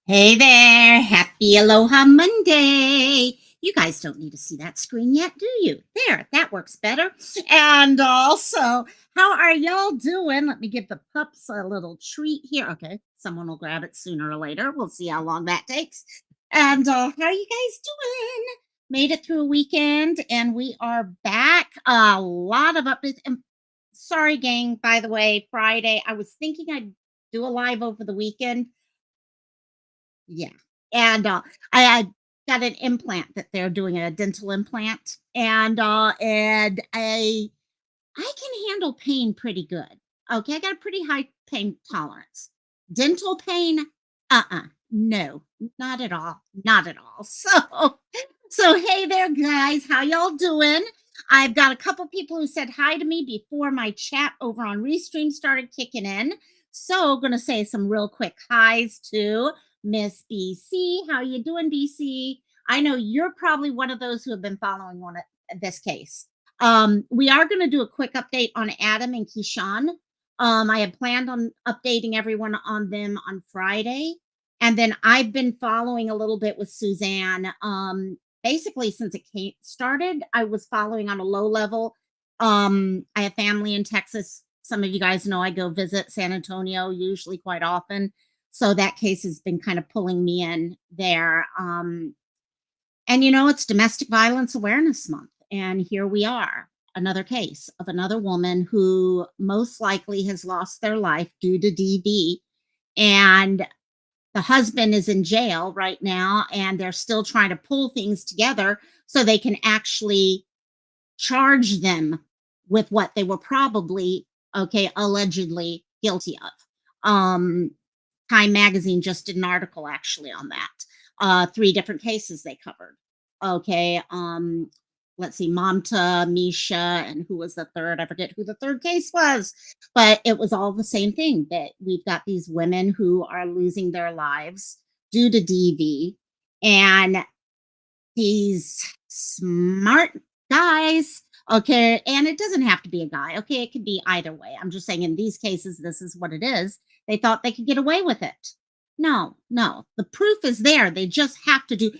Hey there, happy Aloha Monday. You guys don't need to see that screen yet, do you? There, that works better. And also, how are y'all doing? Let me give the pups a little treat here. Okay, someone will grab it sooner or later. We'll see how long that takes. And how are you guys doing? Made it through a weekend and we are back. A lot of updates. And sorry, gang, by the way, Friday, I was thinking I'd do a live over the weekend. Yeah, and, I got an implant that they're doing, a dental implant, and I can handle pain pretty good. Okay, I got a pretty high pain tolerance. Dental pain, no, not at all, not at all. So hey there, guys, how y'all doing? I've got a couple people who said hi to me before my chat over on Restream started kicking in. So gonna say some real quick highs to Miss BC. How you doing, BC? I know you're probably one of those who have been following one of this case. We are going to do a quick update on Adam and Keeshaun. I had planned on updating everyone on them on Friday. And then I've been following a little bit with Suzanne. Basically, since it started, I was following on a low level. I have family in Texas. Some of you guys know I go visit San Antonio usually quite often. So that case has been kind of pulling me in there. And it's Domestic Violence Awareness Month. And here we are, another case of another woman who most likely has lost their life due to DV. And the husband is in jail right now, and they're still trying to pull things together so they can actually charge them with what they were probably, okay, allegedly guilty of. Time Magazine just did an article actually on that. Three different cases they covered. Okay. Let's see, Mamta, Misha, and who was the third? I forget who the third case was, but it was all the same thing that we've got these women who are losing their lives due to DV, and these smart guys. Okay. And it doesn't have to be a guy. Okay. It could be either way. I'm just saying in these cases, this is what it is. They thought they could get away with it. No, no. The proof is there. They just have to do.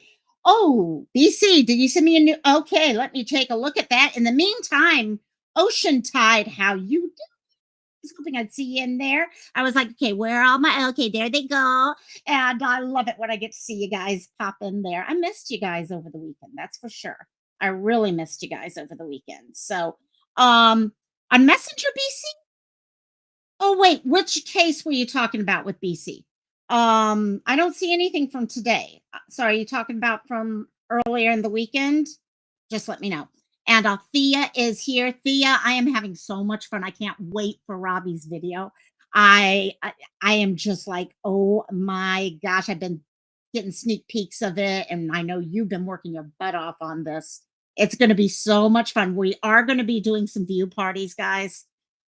Oh, BC, did you send me a new? Okay, let me take a look at that. In the meantime, Ocean Tide, how you was hoping I'd see you in there. I was like, okay, where are all my okay, there they go. And I love it when I get to see you guys pop in there. I missed you guys over the weekend, that's for sure. I really missed you guys over the weekend. So on Messenger BC. Oh wait, which case were you talking about with BC? I don't see anything from today. Sorry, are you talking about from earlier in the weekend? Just let me know. And Thea is here. Thea, I am having so much fun. I can't wait for Robbie's video. I am just like, oh my gosh, I've been getting sneak peeks of it, and I know you've been working your butt off on this. It's going to be so much fun. We are going to be doing some view parties, guys.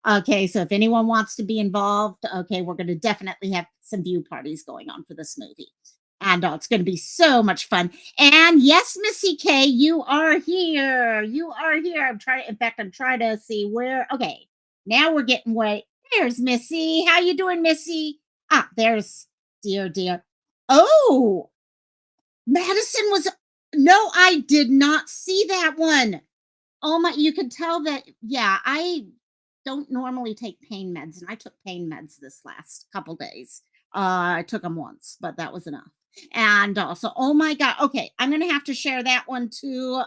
Okay, so if anyone wants to be involved, okay, we're going to definitely have some view parties going on for this movie. And it's going to be so much fun. And yes, Missy K, you are here. You are here. In fact, I'm trying to see where. Okay, now we're getting way. There's Missy. How you doing, Missy? There's dear. Oh, Madison was. No, I did not see that one. Oh my, you could tell that. Yeah, I don't normally take pain meds, and I took pain meds this last couple days. I took them once, but that was enough. And so, oh my god, okay, I'm gonna have to share that one too.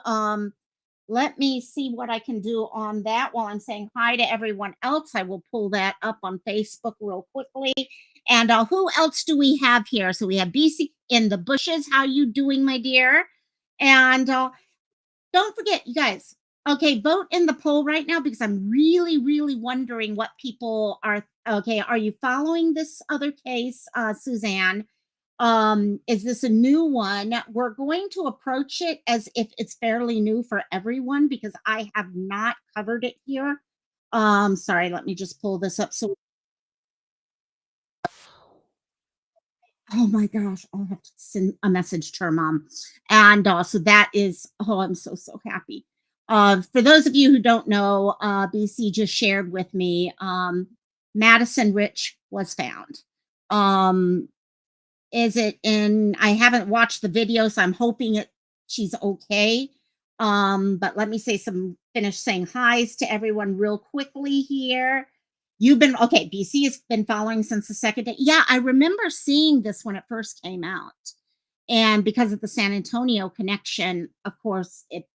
Let me see what I can do on that while I'm saying hi to everyone else. I will pull that up on Facebook real quickly. And who else do we have here? So we have BC in the bushes. How you doing, my dear? And don't forget, you guys. Okay, vote in the poll right now because I'm really wondering what people are. Okay, are you following this other case, Suzanne? Is this a new one? We're going to approach it as if it's fairly new for everyone because I have not covered it here. Sorry, let me just pull this up. So, oh my gosh, I'll have to send a message to her mom. And so that is, oh, I'm so happy. For those of you who don't know, BC just shared with me Madison Rich was found. Um, Is it in I haven't watched the video, so I'm hoping she's okay. But let me say some finish saying hi's to everyone real quickly here. You've been okay. BC has been following since the second day. Yeah, I remember seeing this when it first came out. And because of the San Antonio connection, of course, it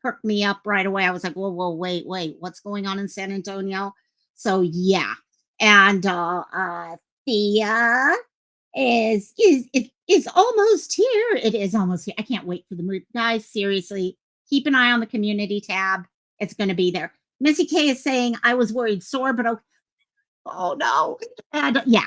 perked me up right away. I was like, whoa, whoa, wait, what's going on in San Antonio? So yeah. And Thea is almost here. It is almost here. I can't wait for the movie. Guys, seriously, keep an eye on the community tab. It's going to be there. Missy K is saying, I was worried sore, but okay. Oh no. And yeah.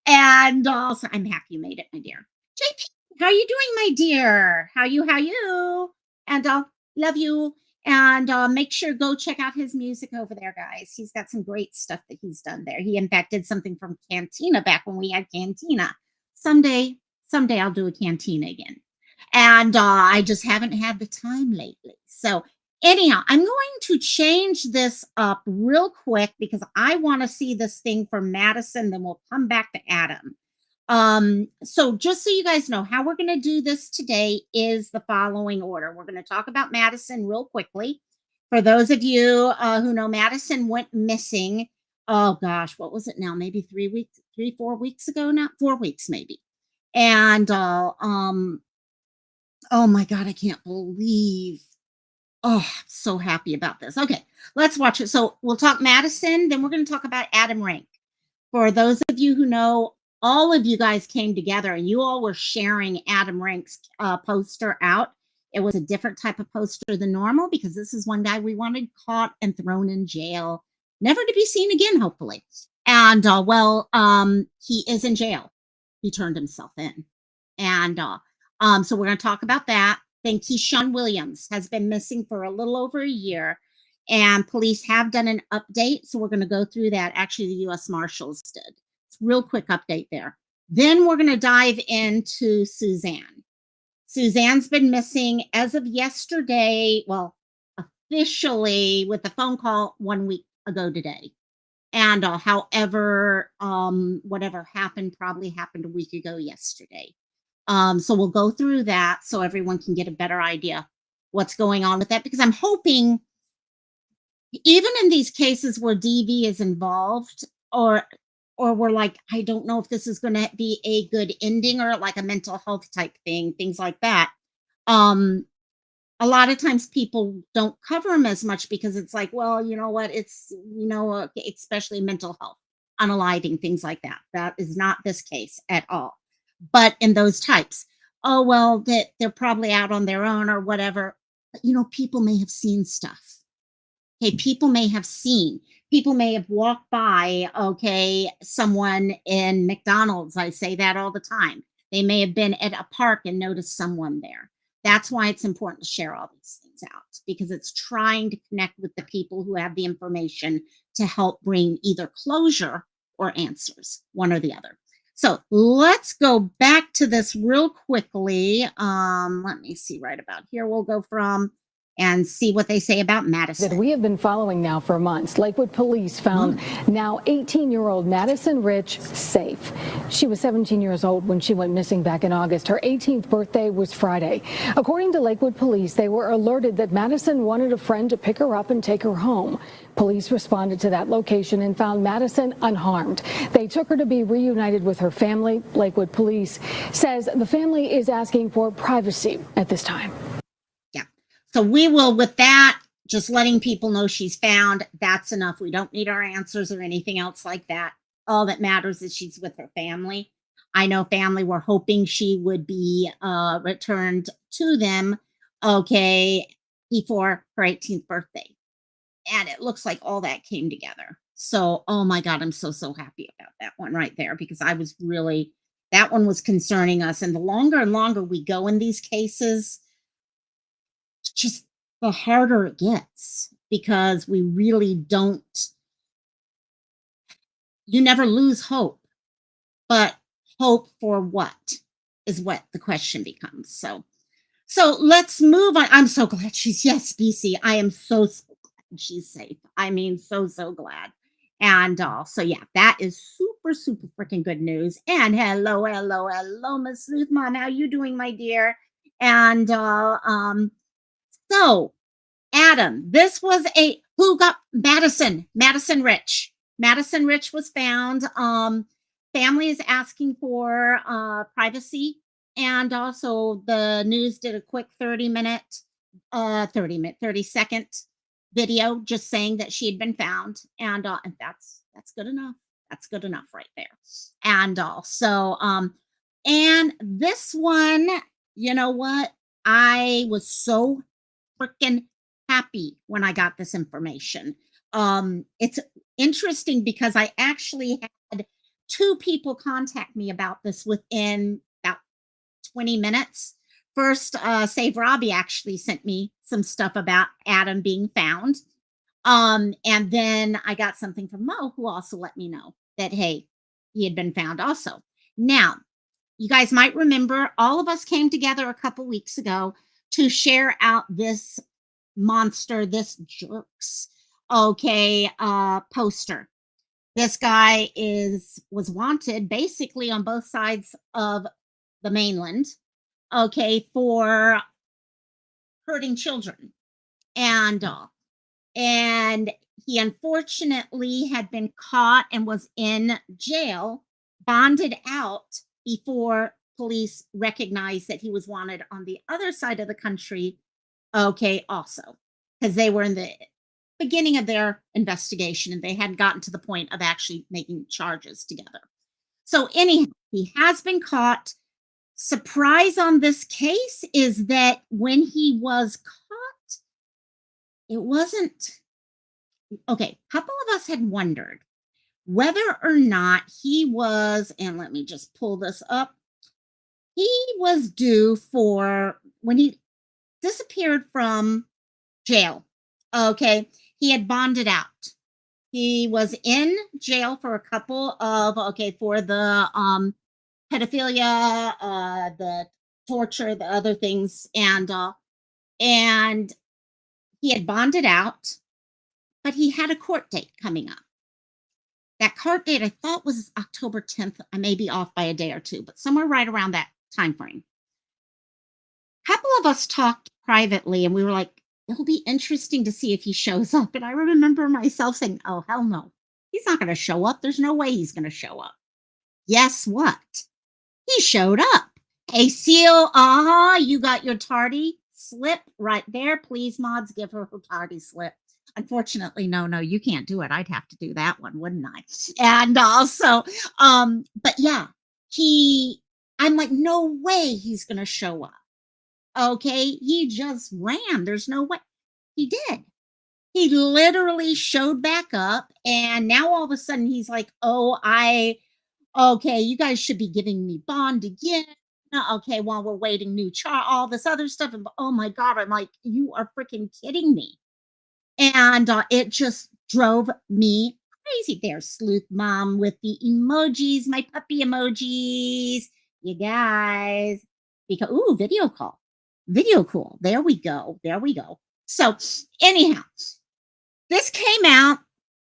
And also I'm happy you made it, my dear. JP, how you doing, my dear? How you? And love you. And make sure go check out his music over there, guys. He's got some great stuff that he's done there. He in fact did something from Cantina back when we had Cantina. Someday I'll do a Cantina again. And I just haven't had the time lately. So anyhow, I'm going to change this up real quick because I want to see this thing from Madison. Then we'll come back to Adam. So just so you guys know, how we're going to do this today is the following order. We're going to talk about Madison real quickly. For those of you who know, Madison went missing. Oh gosh, what was it now? Maybe 4 weeks ago now? 4 weeks maybe. And oh my God, I can't believe. Oh, so happy about this. Okay, let's watch it. So we'll talk Madison, then we're going to talk about Adam Renk. For those of you who know, all of you guys came together and you all were sharing Adam Renk's poster out. It was a different type of poster than normal because this is one guy we wanted caught and thrown in jail, never to be seen again, hopefully. And he is in jail. He turned himself in. And so we're going to talk about that. Then Keshaun Williams has been missing for a little over a year, and police have done an update. So we're going to go through that. Actually, the U.S. Marshals did. It's a real quick update there. Then we're going to dive into Suzanne. Suzanne's been missing as of yesterday. Well, officially with the phone call 1 week ago today. And however, whatever happened probably happened a week ago yesterday. So we'll go through that so everyone can get a better idea what's going on with that, because I'm hoping even in these cases where DV is involved, or we're like, I don't know if this is going to be a good ending or like a mental health type thing, things like that. A lot of times people don't cover them as much because it's like, well, you know what? It's, especially mental health, unaliving, things like that. That is not this case at all. But in those types, oh, well, they're probably out on their own or whatever. But, people may have seen stuff. Okay, people may have walked by, okay, someone in McDonald's. I say that all the time. They may have been at a park and noticed someone there. That's why it's important to share all these things out, because it's trying to connect with the people who have the information to help bring either closure or answers, one or the other. So let's go back to this real quickly. Let me see right about here. We'll go from and see what they say about Madison. That we have been following now for months. Lakewood police found now 18-year-old Madison Rich safe. She was 17 years old when she went missing back in August. Her 18th birthday was Friday. According to Lakewood police, they were alerted that Madison wanted a friend to pick her up and take her home. Police responded to that location and found Madison unharmed. They took her to be reunited with her family. Lakewood police says the family is asking for privacy at this time. So we will, with that, just letting people know she's found. That's enough. We don't need our answers or anything else like that. All that matters is she's with her family. I know family were hoping she would be returned to them, okay, before her 18th birthday. And it looks like all that came together. So, oh my God, I'm so happy about that one right there, because I was really, that one was concerning us. And the longer and longer we go in these cases, just the harder it gets, because we really don't, you never lose hope, but hope for what is what the question becomes. So let's move on. I'm so glad yes, BC. I am so glad she's safe. I mean, so glad. And so yeah, that is super super, super freaking good news. And hello, hello, hello, Miss Sleuth Mom. How you doing, my dear? And so Adam, this was a who got Madison Rich. Madison Rich was found. Family is asking for privacy, and also the news did a quick 30-second video just saying that she had been found, and that's good enough. That's good enough right there. And also, and this one, you know what? I was so freaking happy when I got this information. It's interesting because I actually had two people contact me about this within about 20 minutes. First, Save Robbie actually sent me some stuff about Adam being found. And then I got something from Mo, who also let me know that, hey, he had been found also. Now, you guys might remember all of us came together a couple weeks ago to share out this monster, this jerks, okay, poster. This guy was wanted basically on both sides of the mainland, okay, for hurting children. And he unfortunately had been caught and was in jail, bonded out before police recognized that he was wanted on the other side of the country. Okay, also, because they were in the beginning of their investigation and they hadn't gotten to the point of actually making charges together. So, anyhow, he has been caught. Surprise on this case is that when he was caught, it wasn't okay. A couple of us had wondered whether or not he was, and let me just pull this up. He was due for when he disappeared from jail. Okay. He had bonded out. He was in jail for a couple of, okay, for the pedophilia, the torture, the other things, and he had bonded out, but he had a court date coming up. That court date I thought was October 10th. I may be off by a day or two, but somewhere right around that time frame. A couple of us talked privately and we were like, it'll be interesting to see if he shows up. And I remember myself saying, oh, hell no. He's not going to show up. There's no way he's going to show up. Guess what? He showed up. Hey, Seal, you got your tardy slip right there. Please, mods, give her her tardy slip. Unfortunately, no, you can't do it. I'd have to do that one, wouldn't I? And also, but yeah, I'm like, no way he's going to show up. Okay, he just ran. There's no way. He did. He literally showed back up, and now all of a sudden he's like, okay, you guys should be giving me bond again. Okay, while we're waiting new all this other stuff. And oh my God, I'm like, you are freaking kidding me. And it just drove me crazy. There, Sleuth Mom with the emojis, my puppy emojis. You guys, because, ooh, video call. Video cool. There we go. So, anyhow, this came out.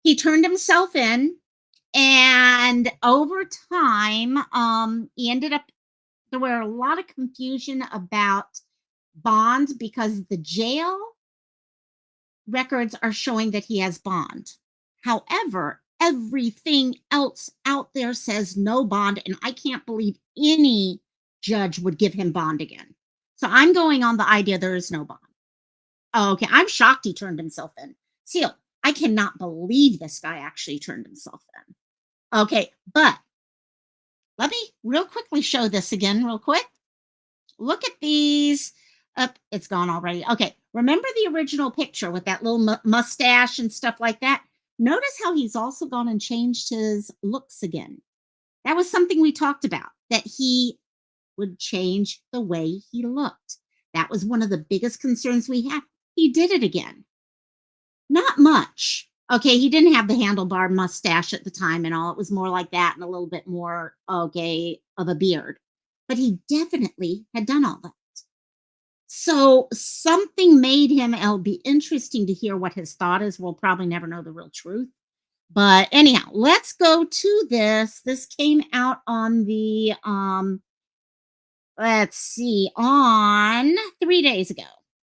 He turned himself in, and over time, he ended up. There were a lot of confusion about bond because the jail records are showing that he has bond. However, everything else out there says no bond, and I can't believe any judge would give him bond again. So I'm going on the idea there is no bond. Okay, I'm shocked he turned himself in. Seal, I cannot believe this guy actually turned himself in. Okay, but let me real quickly show this again real quick. Look at these. It's gone already. Okay, remember the original picture with that little mustache and stuff like that? Notice how he's also gone and changed his looks again. That was something we talked about, that he would change the way he looked. That was one of the biggest concerns we had. He did it again. Not much. Okay, he didn't have the handlebar mustache at the time and all. It was more like that and a little bit more, okay, of a beard. But he definitely had done all that. So something made him, it'll be interesting to hear what his thought is. We'll probably never know the real truth. But anyhow, let's go to this. This came out on the let's see, on 3 days ago.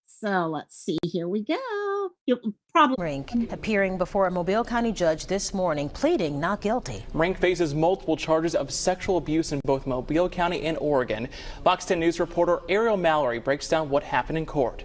So let's see. Here we go. You'll probably Renk appearing before a Mobile County judge this morning, pleading not guilty. Renk faces multiple charges of sexual abuse in both Mobile County and Oregon. Fox 10 News reporter Ariel Mallory breaks down what happened in court.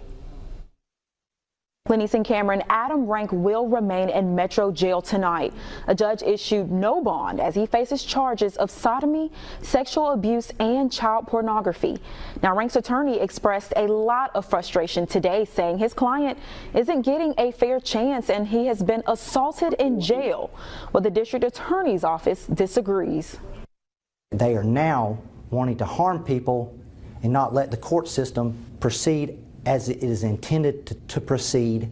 Lenise and Cameron, Adam Renk will remain in Metro Jail tonight. A judge issued no bond as he faces charges of sodomy, sexual abuse, and child pornography. Now, Renk's attorney expressed a lot of frustration today, saying his client isn't getting a fair chance and he has been assaulted in jail. Well, the district attorney's office disagrees. They are now wanting to harm people and not let the court system proceed as it is intended to proceed.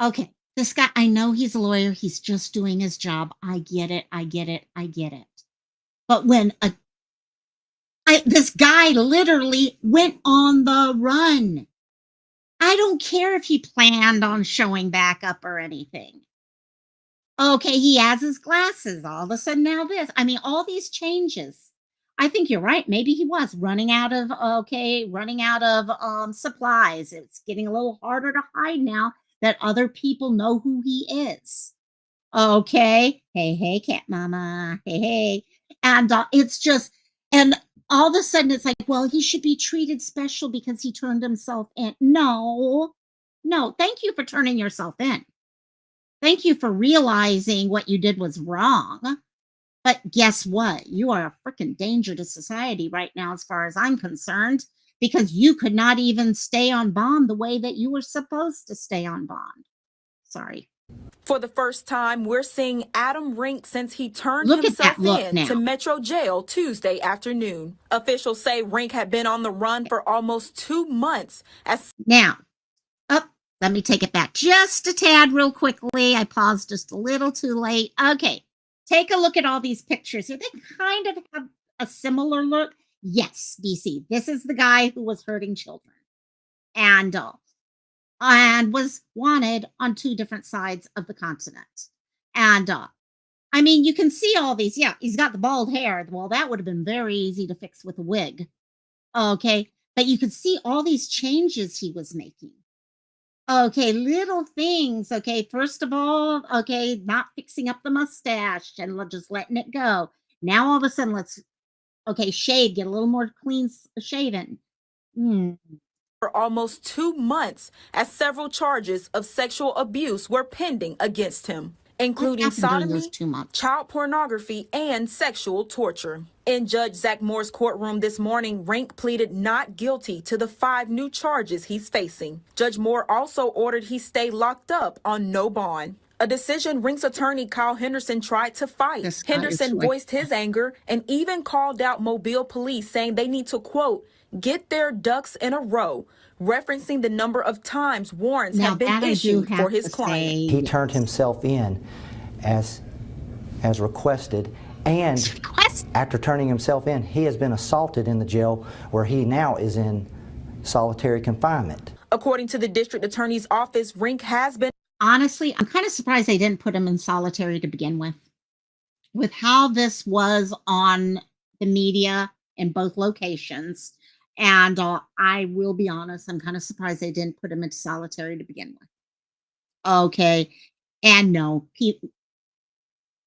okay. This guy, I know he's a lawyer. He's just doing his job. I get it. I get it. I get it. But when this guy literally went on the run. I don't care if he planned on showing back up or anything. Okay, he has his glasses. All of a sudden now this. I mean, all these changes. I think you're right. Maybe he was running out of supplies. It's getting a little harder to hide now that other people know who he is. Okay. Hey, cat mama. Hey. And it's just, and all of a sudden it's like, well, he should be treated special because he turned himself in. No. Thank you for turning yourself in. Thank you for realizing what you did was wrong. But guess what? You are a freaking danger to society right now, as far as I'm concerned, because you could not even stay on bond the way that you were supposed to stay on bond. Sorry. For the first time, we're seeing Adam Renk since he turned Look at that himself look in now. to Metro Jail Tuesday afternoon. Officials say Renk had been on the run for almost 2 months. Now, let me take it back just a tad real quickly. I paused just a little too late. Okay. Take a look at all these pictures here. They kind of have a similar look. Yes, DC. This is the guy who was hurting children and was wanted on 2 different sides of the continent. And I mean, you can see all these. Yeah, he's got the bald hair. Well, that would have been very easy to fix with a wig. Okay, but you could see all these changes he was making. Okay, little things. Okay, first of all, okay, not fixing up the mustache and just letting it go. Now all of a sudden, let's shave, get a little more clean shaven. For almost 2 months, as several charges of sexual abuse were pending against him, including sodomy, child pornography, and sexual torture. In Judge Zach Moore's courtroom this morning, Renk pleaded not guilty to the 5 new charges he's facing. Judge Moore also ordered he stay locked up on no bond. A decision Renk's attorney Kyle Henderson tried to fight. Henderson voiced his anger and even called out Mobile police, saying they need to, quote, get their ducks in a row, referencing the number of times warrants have been issued for his client. He turned himself in as requested, and after turning himself in, he has been assaulted in the jail where he now is in solitary confinement. According to the district attorney's office, Renk has been... Honestly, I'm kind of surprised they didn't put him in solitary to begin with. With how this was on the media in both locations. And I will be honest, I'm kind of surprised they didn't put him into solitary to begin with. Okay. And no,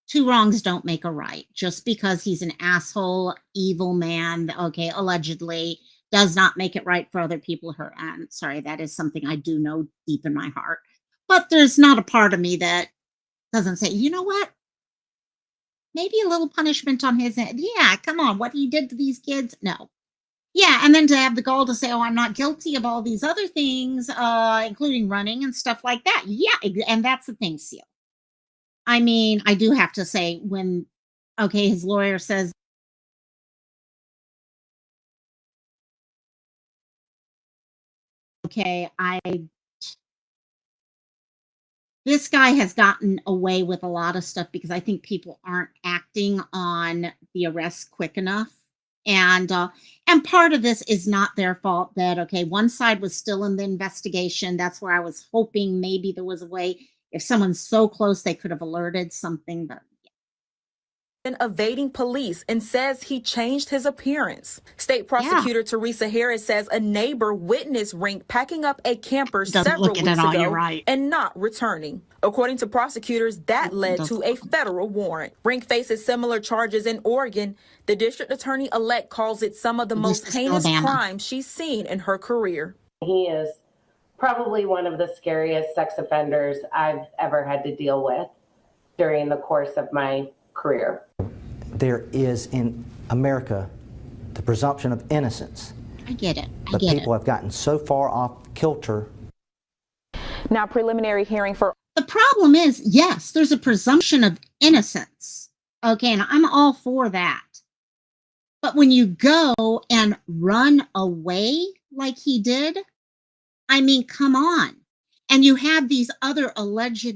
2 wrongs don't make a right. Just because he's an asshole, evil man, okay, allegedly, does not make it right for other people to hurt. And sorry, that is something I do know deep in my heart. But there's not a part of me that doesn't say, you know what? Maybe a little punishment on his end. Yeah, come on, what he did to these kids? No. Yeah, and then to have the gall to say, oh, I'm not guilty of all these other things, including running and stuff like that. Yeah, and that's the thing, Seal. I mean, I do have to say when, okay, his lawyer says, okay, this guy has gotten away with a lot of stuff because I think people aren't acting on the arrest quick enough. And part of this is not their fault that, okay, one side was still in the investigation. That's where I was hoping maybe there was a way if someone's so close, they could have alerted something, but evading police and says he changed his appearance. State prosecutor Teresa Harris says a neighbor witnessed Renk packing up a camper several weeks ago and not returning. According to prosecutors, that led to a federal warrant. Renk faces similar charges in Oregon. The district attorney-elect calls it some of the most heinous crimes she's seen in her career. He is probably one of the scariest sex offenders I've ever had to deal with during the course of my career. There is in America the presumption of innocence. I get it. But people have gotten so far off kilter. Now, preliminary hearing for. The problem is, yes, there's a presumption of innocence. Okay, and I'm all for that. But when you go and run away like he did, I mean, come on. And you have these other alleged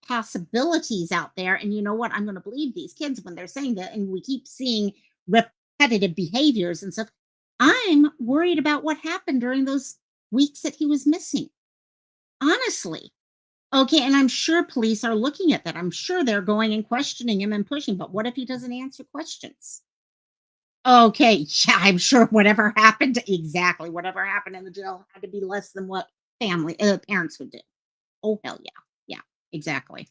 possibilities out there, and you know what, I'm going to believe these kids when they're saying that, and we keep seeing repetitive behaviors and stuff. I'm worried about what happened during those weeks that he was missing, honestly. Okay, and I'm sure police are looking at that. I'm sure they're going and questioning him and pushing, but what if he doesn't answer questions? Okay, yeah, I'm sure whatever happened in the jail had to be less than what parents would do. Oh, hell yeah. Exactly.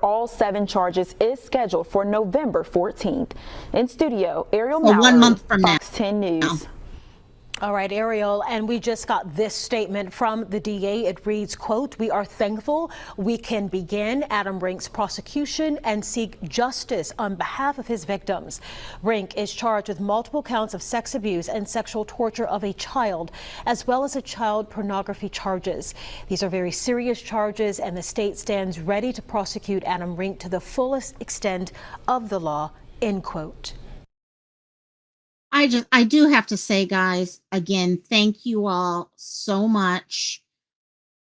All 7 charges is scheduled for November 14th. In studio, Ariel Mallory, 1 month from Fox now. 10 News. All right, Ariel, and we just got this statement from the DA. It reads, quote, "We are thankful we can begin Adam Renk's prosecution and seek justice on behalf of his victims. Renk is charged with multiple counts of sex abuse and sexual torture of a child, as well as child pornography charges. These are very serious charges, and the state stands ready to prosecute Adam Renk to the fullest extent of the law," end quote. I do have to say, guys, again, thank you all so much.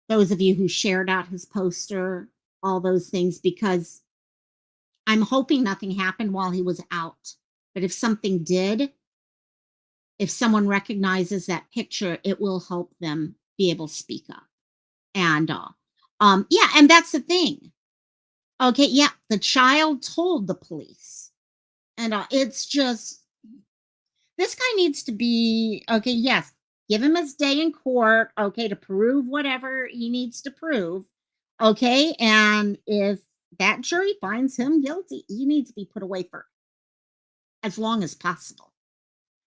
Those of you who shared out his poster, all those things, because I'm hoping nothing happened while he was out. But if something did, if someone recognizes that picture, it will help them be able to speak up. And yeah, and that's the thing. Okay, yeah, the child told the police. And it's just, this guy needs to be, okay, yes, give him his day in court, okay, to prove whatever he needs to prove, okay? And if that jury finds him guilty, he needs to be put away for as long as possible.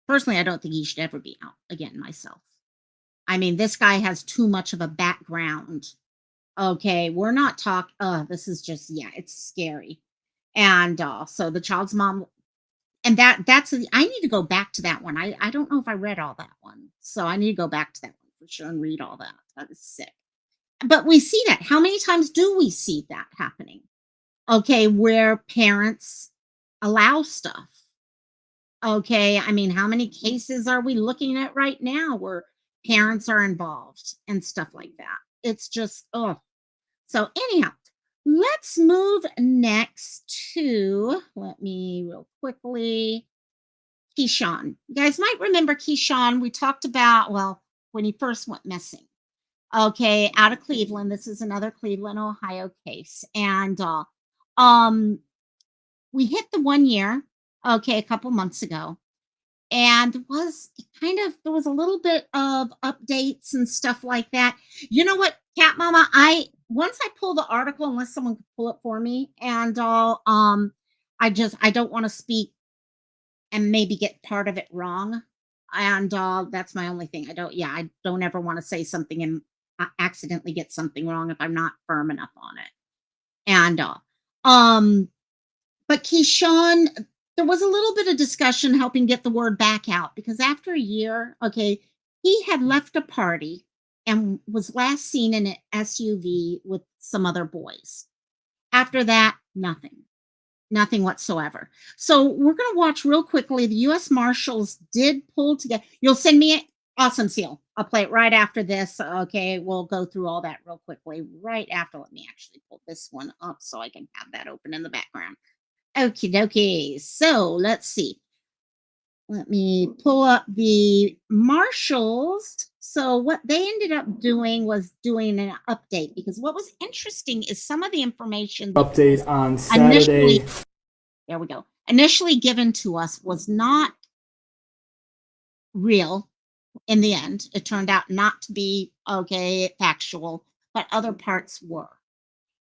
Personally, I don't think he should ever be out again myself. I mean, this guy has too much of a background. Okay, we're not talking, this is just, yeah, it's scary. And so the child's mom, and that's I need to go back to that one. I don't know if I read all that one. So I need to go back to that one for sure and read all that. That is sick. But we see that. How many times do we see that happening? Okay, where parents allow stuff. Okay, I mean, how many cases are we looking at right now where parents are involved and stuff like that? It's just, oh. So anyhow, let's move next to, let me real quickly, Keeshaun. You guys might remember Keeshaun. We talked about, well, when he first went missing. Okay, out of Cleveland. This is another Cleveland, Ohio case. And we hit the 1 year, okay, a couple months ago. And there was a little bit of updates and stuff like that. You know what, Cat Mama, once I pull the article, unless someone could pull it for me, and I don't want to speak and maybe get part of it wrong. And that's my only thing. I don't ever want to say something and accidentally get something wrong if I'm not firm enough on it. And but Keeshaun, there was a little bit of discussion helping get the word back out, because after a year, okay, he had left a party and was last seen in an SUV with some other boys. After that, nothing whatsoever. So we're going to watch real quickly. The U.S. Marshals did pull together. You'll send me it? Awesome, Seal. I'll play it right after this. Okay, we'll go through all that real quickly right after. Let me actually pull this one up so I can have that open in the background. Okie dokie. So let's see. Let me pull up the marshals. So what they ended up doing was doing an update, because what was interesting is some of the information that Update on initially, Saturday. there we go, initially given to us was not real. In the end, it turned out not to be factual, but other parts were.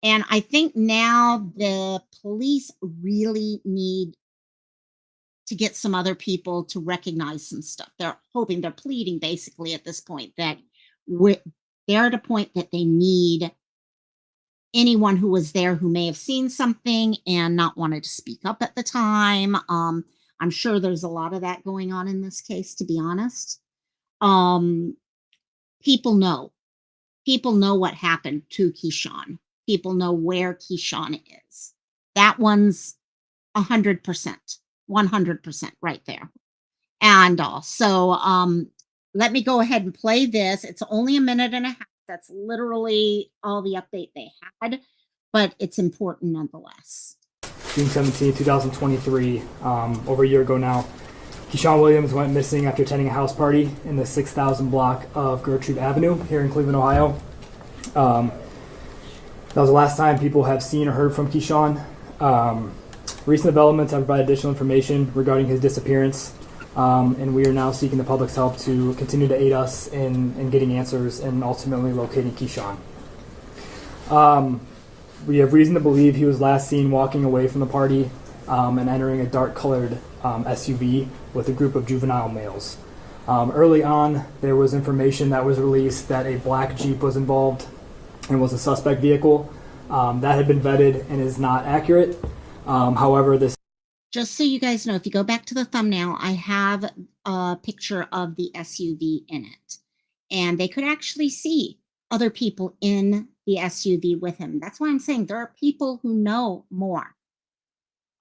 And I think now the police really need to get some other people to recognize some stuff. They're hoping, they're pleading basically at this point that they're at a point that they need anyone who was there who may have seen something and not wanted to speak up at the time. I'm sure there's a lot of that going on in this case, to be honest. People know. People know what happened to Keeshaun. People know where Keeshaun is. That one's 100%, 100% right there. And so let me go ahead and play this. It's only a minute and a half. That's literally all the update they had, but it's important nonetheless. June 17, 2023, over a year ago now, Keshaun Williams went missing after attending a house party in the 6000 block of Gertrude Avenue here in Cleveland, Ohio. That was the last time people have seen or heard from Keeshaun. Recent developments have provided additional information regarding his disappearance, and we are now seeking the public's help to continue to aid us in getting answers and ultimately locating Keeshaun. We have reason to believe he was last seen walking away from the party and entering a dark-colored SUV with a group of juvenile males. Early on, there was information that was released that a black Jeep was involved and was a suspect vehicle. That had been vetted and is not accurate. However, this... Just so you guys know, if you go back to the thumbnail, I have a picture of the SUV in it. And they could actually see other people in the SUV with him. That's why I'm saying there are people who know more.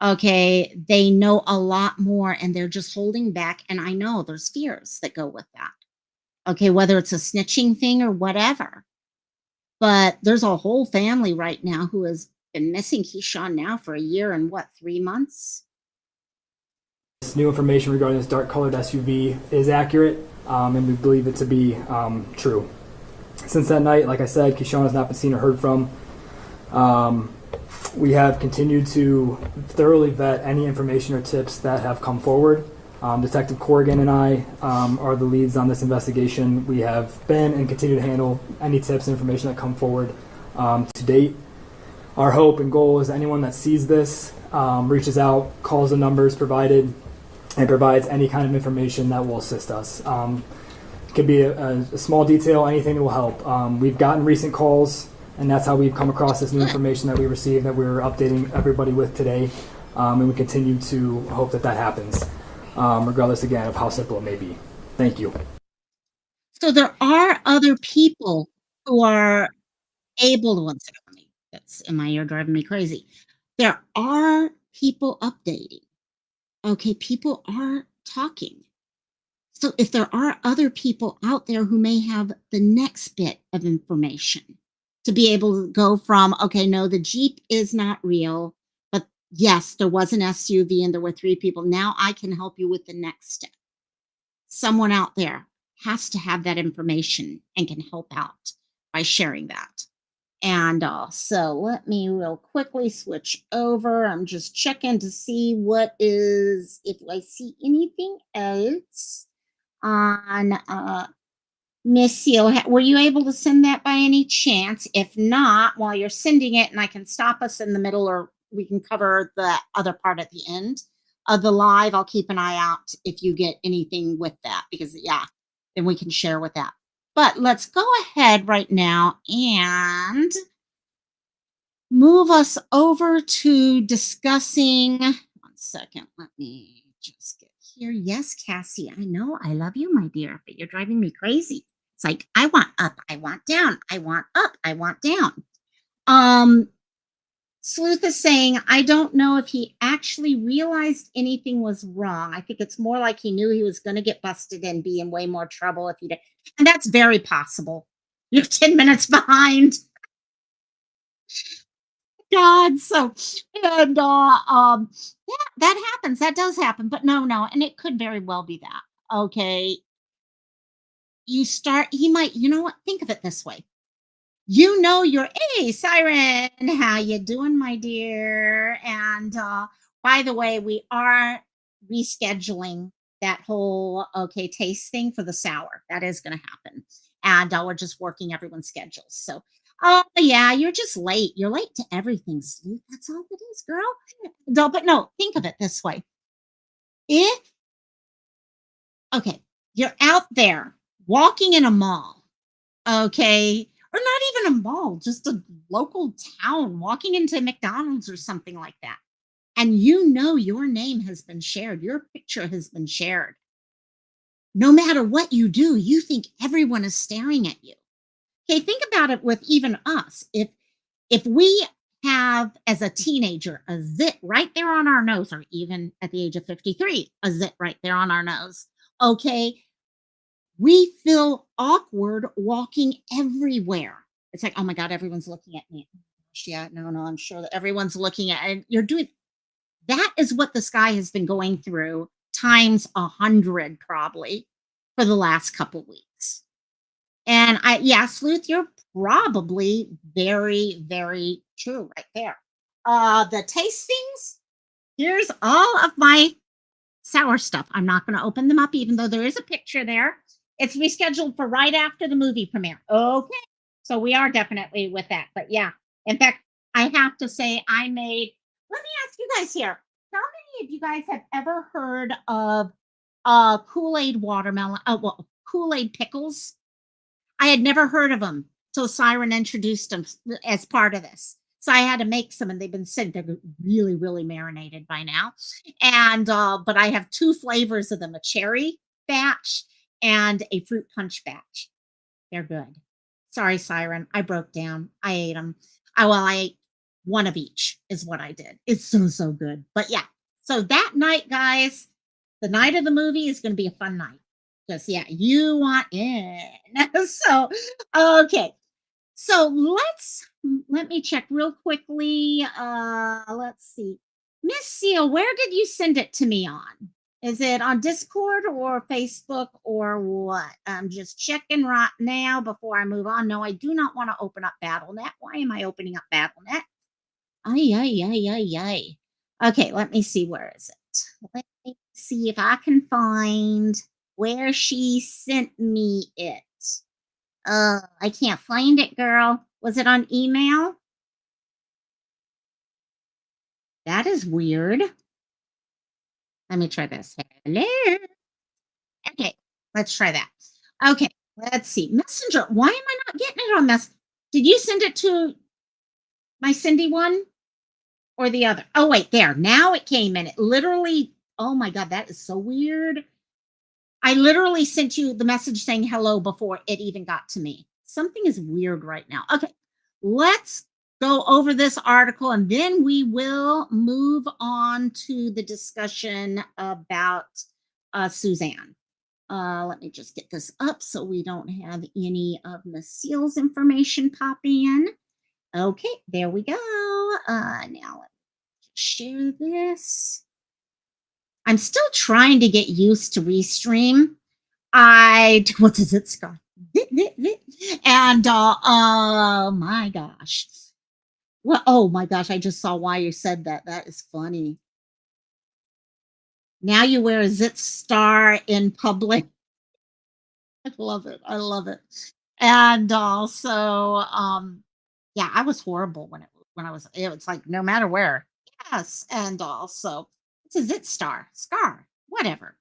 Okay, they know a lot more and they're just holding back. And I know there's fears that go with that. Okay, whether it's a snitching thing or whatever. But there's a whole family right now who has been missing Keeshaun now for a year and 3 months? This new information regarding this dark-colored SUV is accurate, and we believe it to be true. Since that night, like I said, Keeshaun has not been seen or heard from. We have continued to thoroughly vet any information or tips that have come forward. Detective Corrigan and I are the leads on this investigation. We have been and continue to handle any tips and information that come forward to date. Our hope and goal is that anyone that sees this reaches out, calls the numbers provided, and provides any kind of information that will assist us. It could be a small detail, anything that will help. We've gotten recent calls, and that's how we've come across this new information that we received that we're updating everybody with today, and we continue to hope that that happens, regardless, again, of how simple it may be. Thank you. So there are other people who are able to... One second, that's in my ear driving me crazy. There are people updating. Okay, people are talking. So if there are other people out there who may have the next bit of information to be able to go from, okay, no, the Jeep is not real, but yes, there was an SUV and there were 3 people. Now I can help you with the next step. Someone out there has to have that information and can help out by sharing that. And so let me real quickly switch over. I'm just checking to see if I see anything else on Miss Seal. Were you able to send that by any chance? If not, while you're sending it, and I can stop us in the middle, or we can cover the other part at the end of the live, I'll keep an eye out if you get anything with that, because then we can share with that. But let's go ahead right now and move us over to discussing... One second, let me just get here. Yes, Cassie, I know I love you, my dear, but you're driving me crazy. It's like, I want up, I want down, I want up, I want down. Sleuth is saying, I don't know if he actually realized anything was wrong. I think it's more like he knew he was going to get busted and be in way more trouble if he did. And that's very possible. You're 10 minutes behind. God. So, and that happens. That does happen. But no, and it could very well be that. Okay. He might, you know what? Think of it this way. You know you're, hey, Siren, how you doing, my dear? And by the way, we are rescheduling that whole okay taste thing for the sour. That is going to happen, and we're just working everyone's schedules. So, oh yeah, you're just late. You're late to everything, Sleuth. That's all it is, girl. No, but no, think of it this way: if okay, you're out there walking in a mall, okay, or not even a mall, just a local town, walking into McDonald's or something like that. And you know your name has been shared, your picture has been shared. No matter what you do, you think everyone is staring at you. Okay, think about it with even us. If we have as a teenager a zit right there on our nose, or even at the age of 53, a zit right there on our nose, okay, we feel awkward walking everywhere. It's like, oh my God, everyone's looking at me. Yeah, no, I'm sure that everyone's looking at, and you're doing that is what this guy has been going through times 100 probably for the last couple weeks. And yeah, Sleuth, you're probably very, very true right there. The tastings, here's all of my sour stuff. I'm not going to open them up, even though there is a picture there. It's rescheduled for right after the movie premiere. Okay. So we are definitely with that. But yeah, in fact, I have to say let me ask you guys here. How many of you guys have ever heard of Kool-Aid watermelon? Well, Kool-Aid pickles? I had never heard of them till Siren introduced them as part of this. So I had to make some, and they've been sent. They're really, really marinated by now. And but I have 2 flavors of them: a cherry batch and a fruit punch batch. They're good. Sorry, Siren. I broke down. I ate them. I ate one of each is what I did. It's so good. But yeah. So that night, guys, the night of the movie is going to be a fun night. Because yeah, you want in. So okay. So let me check real quickly. Let's see. Miss Seal, where did you send it to me on? Is it on Discord or Facebook or what? I'm just checking right now before I move on. No, I do not want to open up BattleNet. Why am I opening up BattleNet? Ay. Okay, let me see. Where is it? Let me see if I can find where she sent me it. I can't find it, girl. Was it on email? That is weird. Let me try this. Hello. Okay, let's try that. Okay, let's see. Messenger. Why am I not getting it on Messenger? Did you send it to my Cindy one or the other? Oh, wait, there. Now it came in. It literally, oh my God, that is so weird. I literally sent you the message saying hello before it even got to me. Something is weird right now. Okay, let's go over this article and then we will move on to the discussion about Suzanne. Let me just get this up so we don't have any of Miss Seal's information pop in. Okay, there we go. Now let me share this. I'm still trying to get used to Restream. What is it, Scott? And oh my gosh. Well, oh my gosh, I just saw why you said that. That is funny. Now you wear a zit star in public. I love it. I love it. And also, yeah, I was horrible when I was, it's like no matter where. Yes. And also it's a zit scar, whatever.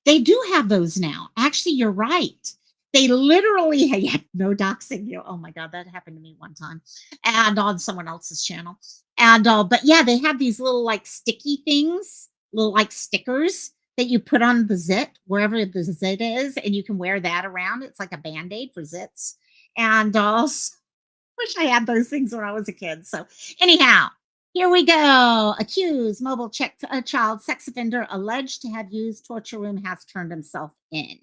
They do have those now. Actually, you're right. They literally have, yeah, no doxing you. Oh my God, that happened to me one time and on someone else's channel. And but yeah, they have these little like sticky things, little like stickers that you put on the zit, wherever the zit is, and you can wear that around. It's like a Band-Aid for zits. And also, wish I had those things when I was a kid. So anyhow, here we go. Accused mobile child sex offender alleged to have used torture room has turned himself in.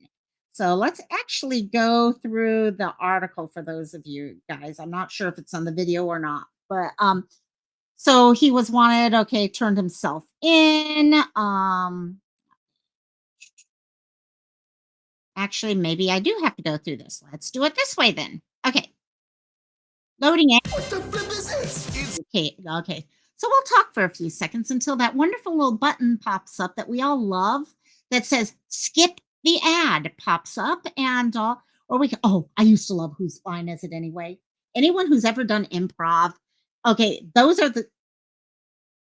So let's actually go through the article for those of you guys. I'm not sure if it's on the video or not, but So he was wanted, okay, turned himself in. Actually, maybe I do have to go through this. Let's do it this way then. Okay. Loading it. What the flip is this? Okay. So we'll talk for a few seconds until that wonderful little button pops up that we all love that says skip the ad pops up and or we can, oh, I used to love Whose Line Is It Anyway? Anyone who's ever done improv, okay, those are the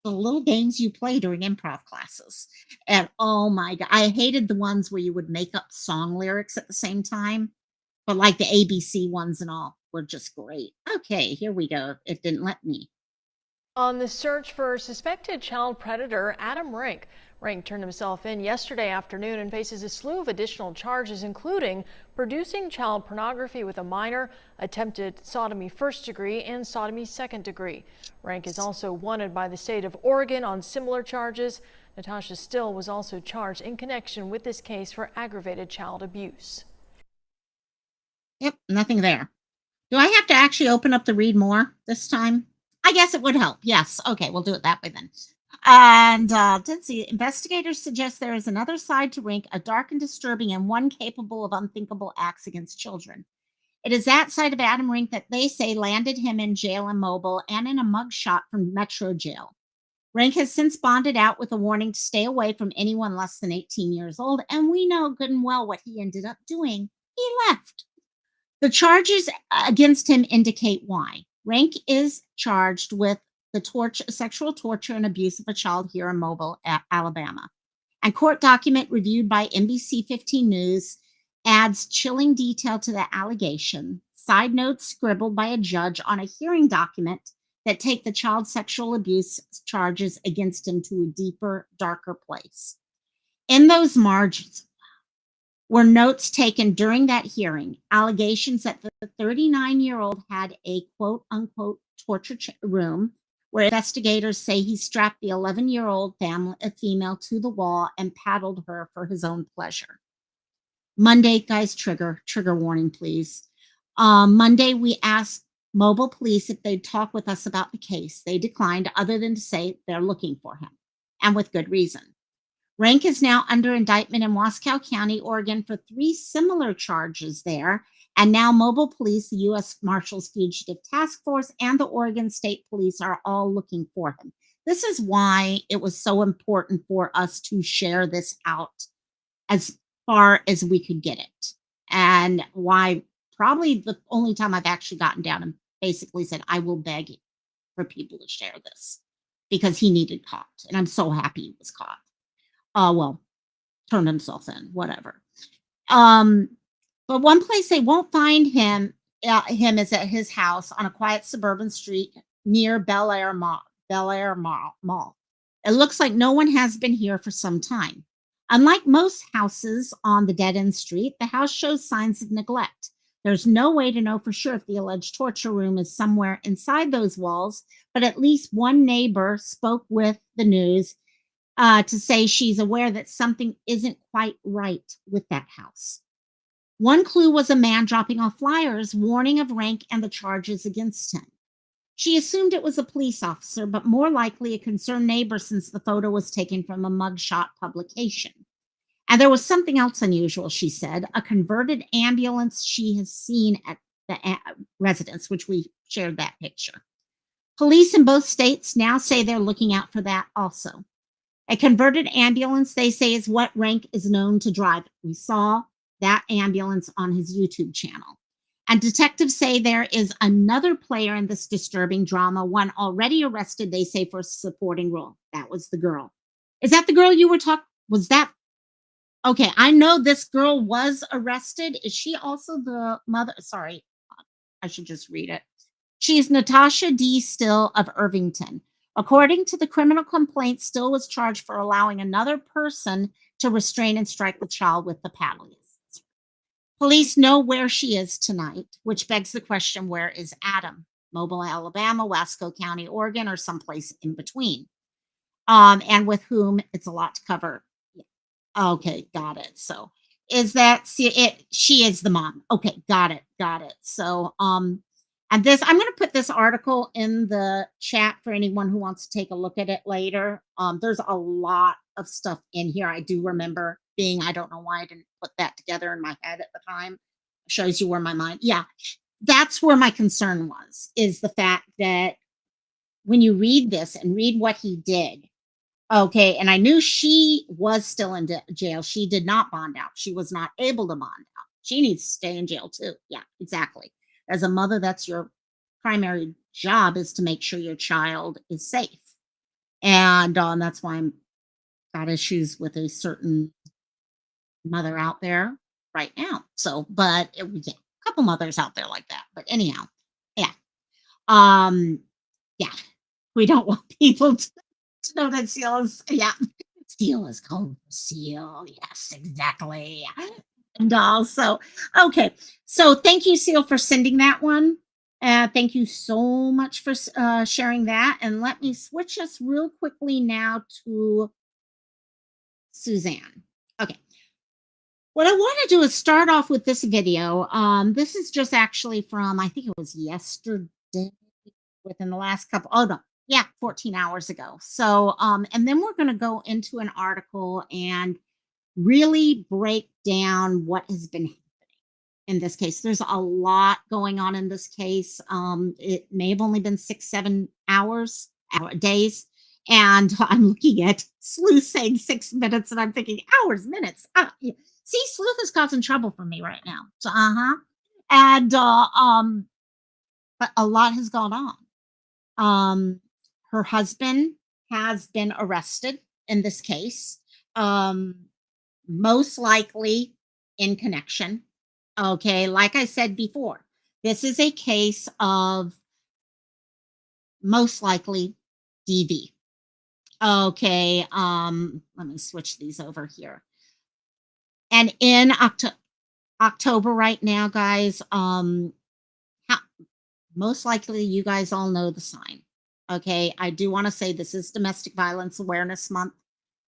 little games you play during improv classes. And oh my God, I hated the ones where you would make up song lyrics at the same time, but like the ABC ones and all were just great. Okay, here we go. It didn't let me. On the search for suspected child predator Adam Renk. Renk turned himself in yesterday afternoon and faces a slew of additional charges, including producing child pornography with a minor, attempted sodomy first degree, and sodomy second degree. Renk is also wanted by the state of Oregon on similar charges. Natasha Still was also charged in connection with this case for aggravated child abuse. Yep, nothing there. Do I have to actually open up the read more this time? I guess it would help. Yes. Okay, we'll do it that way then. And let's see. Investigators suggest there is another side to Renk, a dark and disturbing and one capable of unthinkable acts against children. It is that side of Adam Renk that they say landed him in jail in Mobile and in a mugshot from Metro Jail. Renk has since bonded out with a warning to stay away from anyone less than 18 years old, and we know good and well what he ended up doing. He left. The charges against him indicate why. Renk is charged with the sexual torture and abuse of a child here in Mobile, Alabama. And court document reviewed by NBC 15 News adds chilling detail to the allegation. Side notes scribbled by a judge on a hearing document that take the child sexual abuse charges against him to a deeper, darker place. In those margins were notes taken during that hearing, allegations that the 39-year-old had a quote-unquote torture room where investigators say he strapped the 11-year-old female to the wall and paddled her for his own pleasure. Monday, guys, trigger warning, please. Monday, we asked Mobile Police if they'd talk with us about the case. They declined, other than to say they're looking for him, and with good reason. Renk is now under indictment in Wasco County, Oregon, for 3 similar charges there. And now Mobile Police, the U.S. Marshals Fugitive Task Force, and the Oregon State Police are all looking for him. This is why it was so important for us to share this out as far as we could get it. And why probably the only time I've actually gotten down and basically said, I will beg for people to share this because he needed caught. And I'm so happy he was caught. Well, turned himself in, whatever. But one place they won't find him is at his house on a quiet suburban street near Bel Air Mall. It looks like no one has been here for some time. Unlike most houses on the dead-end street, the house shows signs of neglect. There's no way to know for sure if the alleged torture room is somewhere inside those walls, but at least one neighbor spoke with the news to say she's aware that something isn't quite right with that house. One clue was a man dropping off flyers warning of Renk and the charges against him. She assumed it was a police officer, but more likely a concerned neighbor since the photo was taken from a mugshot publication. And there was something else unusual, she said, a converted ambulance she has seen at the residence, which we shared that picture. Police in both states now say they're looking out for that also. A converted ambulance, they say, is what Renk is known to drive. We saw that ambulance on his YouTube channel. And detectives say there is another player in this disturbing drama, one already arrested, they say, for a supporting role. That was the girl. Is that the girl you were talking? Was that? Okay, I know this girl was arrested. Is she also the mother? Sorry, I should just read it. She is Natasha D. Still of Irvington. According to the criminal complaint, Still was charged for allowing another person to restrain and strike the child with the paddle. Police know where she is tonight, which begs the question, where is Adam? Mobile, Alabama, Wasco County, Oregon, or someplace in between? And with whom? It's a lot to cover. Okay, got it. So is that it? She is the mom. Okay, got it. So And this, I'm going to put this article in the chat for anyone who wants to take a look at it later. There's a lot of stuff in here. I do remember I don't know why I didn't put that together in my head at the time. Shows you where my mind, yeah, that's where my concern was, is the fact that when you read this and read what he did, okay, and I knew she was still in jail. She did not bond out. She was not able to bond out. She needs to stay in jail too. Yeah, exactly. As a mother, that's your primary job, is to make sure your child is safe. And that's why I'm got issues with a certain mother out there right now. So, but yeah, a couple mothers out there like that. But anyhow, yeah. Yeah, we don't want people to know that Seal is, yeah, Seal is called Seal. Yes, exactly. And also, okay. So thank you, Seal, for sending that one. Thank you so much for sharing that. And let me switch us real quickly now to Suzanne. Okay. What I want to do is start off with this video. This is just actually from, I think it was yesterday, within the last couple, 14 hours ago. So, and then we're going to go into an article and really break down what has been happening in this case. There's a lot going on in this case. It may have only been 6-7 days. And I'm looking at Sleuth saying 6 minutes, and I'm thinking hours, minutes. Yeah. See, Sleuth is causing trouble for me right now. So, and but a lot has gone on. Her husband has been arrested in this case, most likely in connection. Okay, like I said before, this is a case of most likely DV. Okay, let me switch these over here. And in October right now, guys, most likely you guys all know the sign. Okay, I do want to say this is Domestic Violence Awareness Month.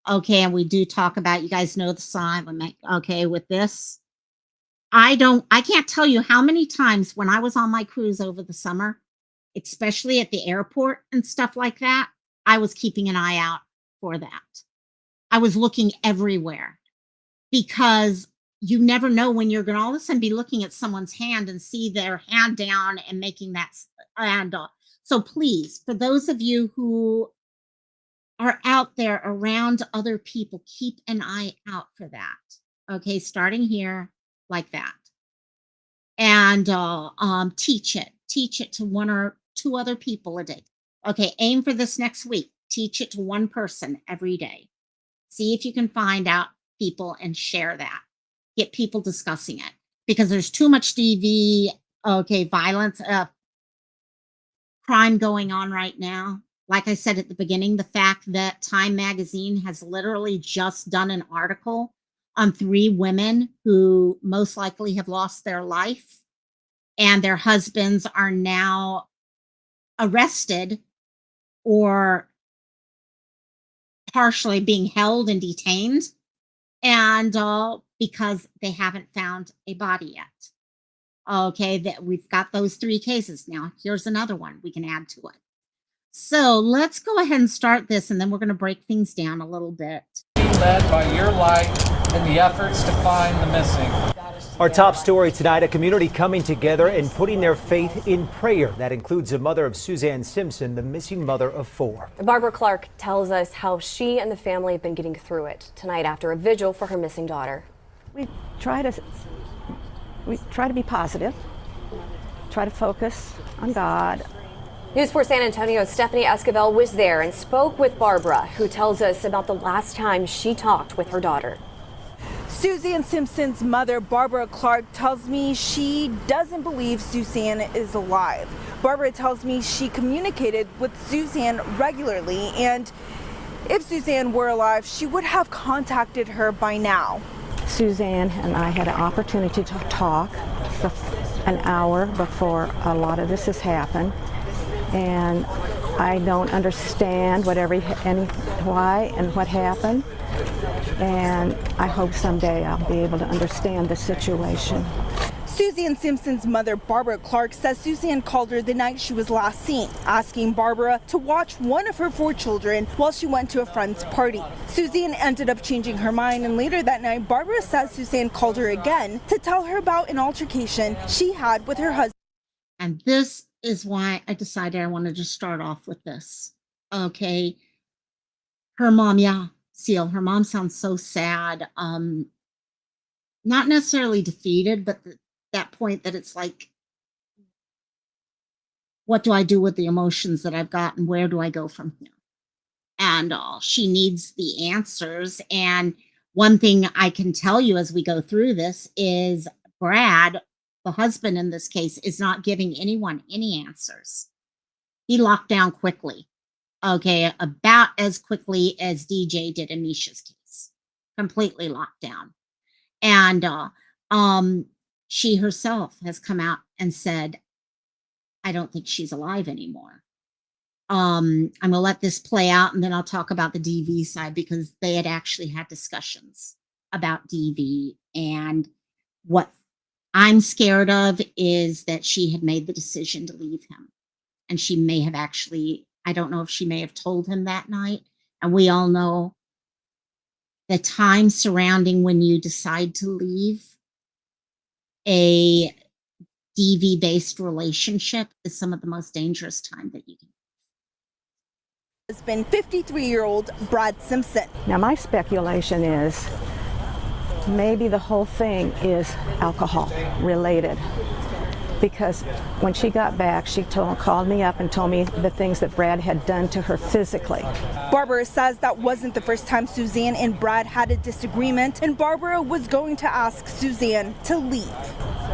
Okay, and we do talk about, you guys know the sign. Okay, with this, I can't tell you how many times when I was on my cruise over the summer, especially at the airport and stuff like that, I was keeping an eye out for that. I was looking everywhere, because you never know when you're going to all of a sudden be looking at someone's hand and see their hand down and making that. And so please, for those of you who are out there around other people, keep an eye out for that. Okay, starting here like that. And teach it to 1 or 2 other people a day. Okay, aim for this next week. Teach it to 1 person every day. See if you can find out people and share that. Get people discussing it, because there's too much DV, violence, crime going on right now. Like I said at the beginning, the fact that Time Magazine has literally just done an article on 3 women who most likely have lost their life, and their husbands are now arrested or partially being held and detained, and because they haven't found a body yet. Okay, that we've got those 3 cases. Now here's another one we can add to it. So let's go ahead and start this, and then we're going to break things down a little bit. Led by your light in the efforts to find the missing. Our top story tonight, a community coming together and putting their faith in prayer. That includes the mother of Suzanne Simpson, the missing mother of 4. Barbara Clark tells us how she and the family have been getting through it tonight after a vigil for her missing daughter. We try to be positive, try to focus on God. News 4 San Antonio's Stephanie Esquivel was there and spoke with Barbara, who tells us about the last time she talked with her daughter. Suzanne Simpson's mother, Barbara Clark, tells me she doesn't believe Suzanne is alive. Barbara tells me she communicated with Suzanne regularly, and if Suzanne were alive, she would have contacted her by now. Suzanne and I had an opportunity to talk an hour before a lot of this has happened, and I don't understand why and what happened, and I hope someday I'll be able to understand the situation. Suzanne Simpson's mother, Barbara Clark, says Suzanne called her the night she was last seen, asking Barbara to watch one of her 4 children while she went to a friend's party. Suzanne ended up changing her mind, and later that night, Barbara says Suzanne called her again to tell her about an altercation she had with her husband. And this is why I decided I wanted to start off with this. Okay. Her mom, yeah, Seal, her mom sounds so sad. Not necessarily defeated, but that point that it's like, what do I do with the emotions that I've got and where do I go from here? And she needs the answers. And one thing I can tell you as we go through this is Brad, the husband in this case, is not giving anyone any answers. He locked down quickly. Okay, about as quickly as DJ did in Misha's case. Completely locked down. And she herself has come out and said, I don't think she's alive anymore. I'm going to let this play out, and then I'll talk about the DV side, because they had actually had discussions about DV. And what I'm scared of is that she had made the decision to leave him. And she may have actually, I don't know if she may have told him that night. And we all know the time surrounding when you decide to leave a DV-based relationship is some of the most dangerous time that you can. Has been 53-year-old Brad Simpson. Now, my speculation is maybe the whole thing is alcohol related, because when she got back, she called me up and told me the things that Brad had done to her physically. Barbara says that wasn't the first time Suzanne and Brad had a disagreement, and Barbara was going to ask Suzanne to leave.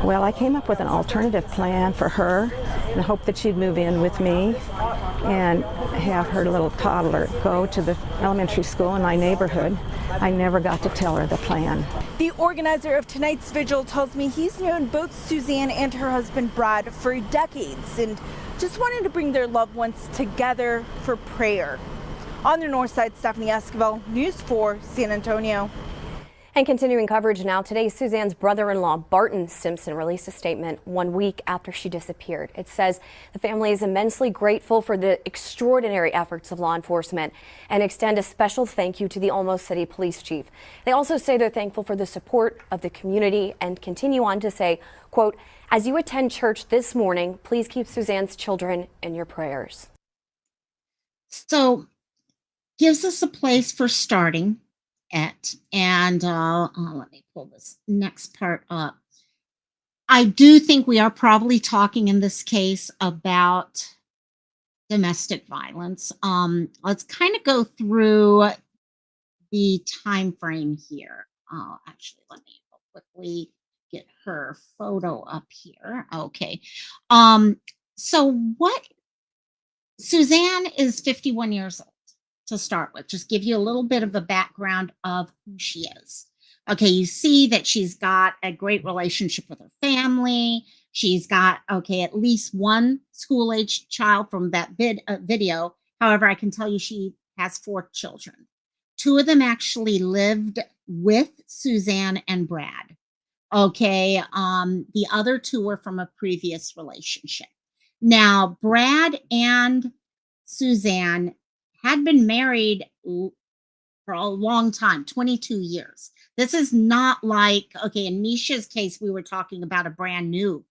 Well, I came up with an alternative plan for her in the hope that she'd move in with me and have her little toddler go to the elementary school in my neighborhood. I never got to tell her the plan. The organizer of tonight's vigil tells me he's known both Suzanne and her husband Brad for decades and just wanted to bring their loved ones together for prayer. On the north side, Stephanie Esquivel, News 4, San Antonio. And continuing coverage now, today Suzanne's brother-in-law, Barton Simpson, released a statement 1 week after she disappeared. It says the family is immensely grateful for the extraordinary efforts of law enforcement and extend a special thank you to the Olmo City Police Chief. They also say they're thankful for the support of the community and continue on to say, quote, as you attend church this morning, please keep Suzanne's children in your prayers. So, gives us a place for starting at. And let me pull this next part up. I do think we are probably talking in this case about domestic violence. Let's kind of go through the time frame here. Actually, let me quickly get her photo up here. Okay. So what? Suzanne is 51 years old. To start with, just give you a little bit of a background of who she is. Okay, you see that she's got a great relationship with her family. She's got, okay, at least one school-aged child from that video. However, I can tell you she has 4 children. 2 of them actually lived with Suzanne and Brad. Okay, the other 2 were from a previous relationship. Now, Brad and Suzanne had been married for a long time, 22 years. This is not like, okay, in Misha's case, we were talking about a brand new,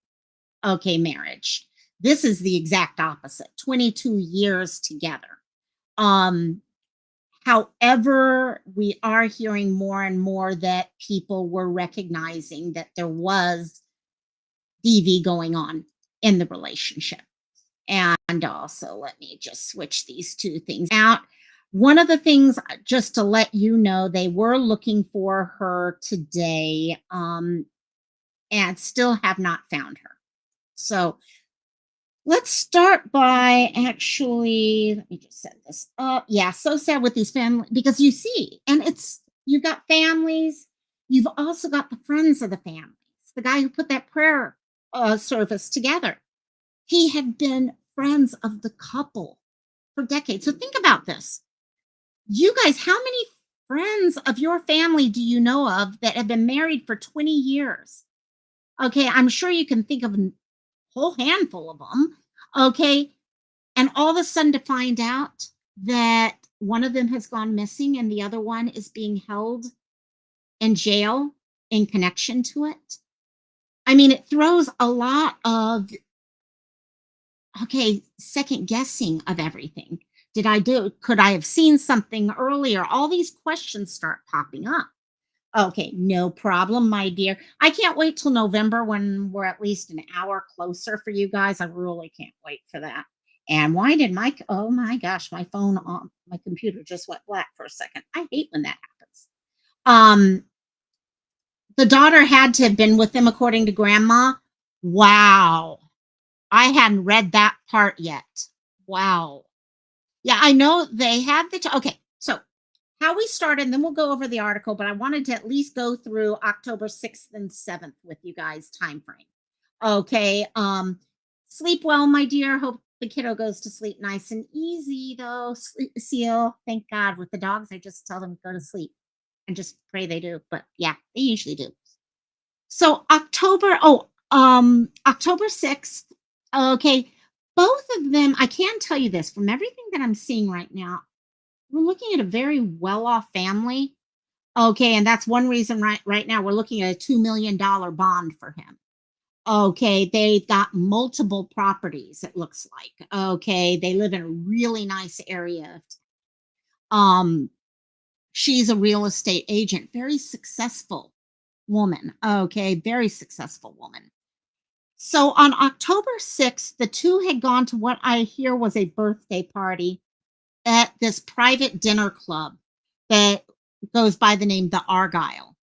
okay, marriage. This is the exact opposite, 22 years together. However, we are hearing more and more that people were recognizing that there was DV going on in the relationship. And also, let me just switch these 2 things out. One of the things, just to let you know, they were looking for her today and still have not found her. So let's start by actually, let me just set this up. Yeah, so sad with these families, because you see, and you've got families, you've also got the friends of the families, the guy who put that prayer service together. He had been friends of the couple for decades. So think about this. You guys, how many friends of your family do you know of that have been married for 20 years? Okay, I'm sure you can think of a whole handful of them. Okay, and all of a sudden to find out that one of them has gone missing and the other one is being held in jail in connection to it. I mean, it throws a lot of, okay, second guessing of everything. Could I have seen something earlier? All these questions start popping up. Okay, no problem, my dear. I can't wait till November when we're at least an hour closer for you guys. I really can't wait for that. And why did oh my gosh, my phone on my computer just went black for a second. I hate when that happens. Um, the daughter had to have been with them according to grandma. Wow. I hadn't read that part yet. Wow. Yeah, I know they had okay, so how we started, and then we'll go over the article, but I wanted to at least go through October 6th and 7th with you guys time frame. Okay, sleep well, my dear. Hope the kiddo goes to sleep nice and easy, though. Seal, thank God. With the dogs, I just tell them to go to sleep and just pray they do. But yeah, they usually do. So October 6th. Okay, both of them, I can tell you this from everything that I'm seeing right now, we're looking at a very well-off family. Okay, and that's one reason right now we're looking at a $2 million bond for him. Okay, they've got multiple properties, it looks like. Okay, they live in a really nice area. She's a real estate agent, very successful woman. Okay, very successful woman. So on October 6th, the two had gone to what I hear was a birthday party at this private dinner club that goes by the name the Argyle.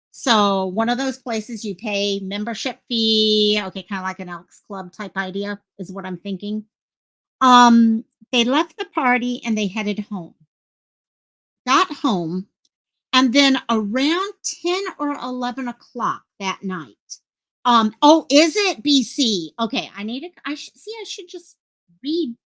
So one of those places you pay membership fee, okay, kind of like an Elks Club type idea is what I'm thinking. They left the party and they headed home. Got home, and then around 10 or 11 o'clock that night. Oh, is it BC? Okay, I should just read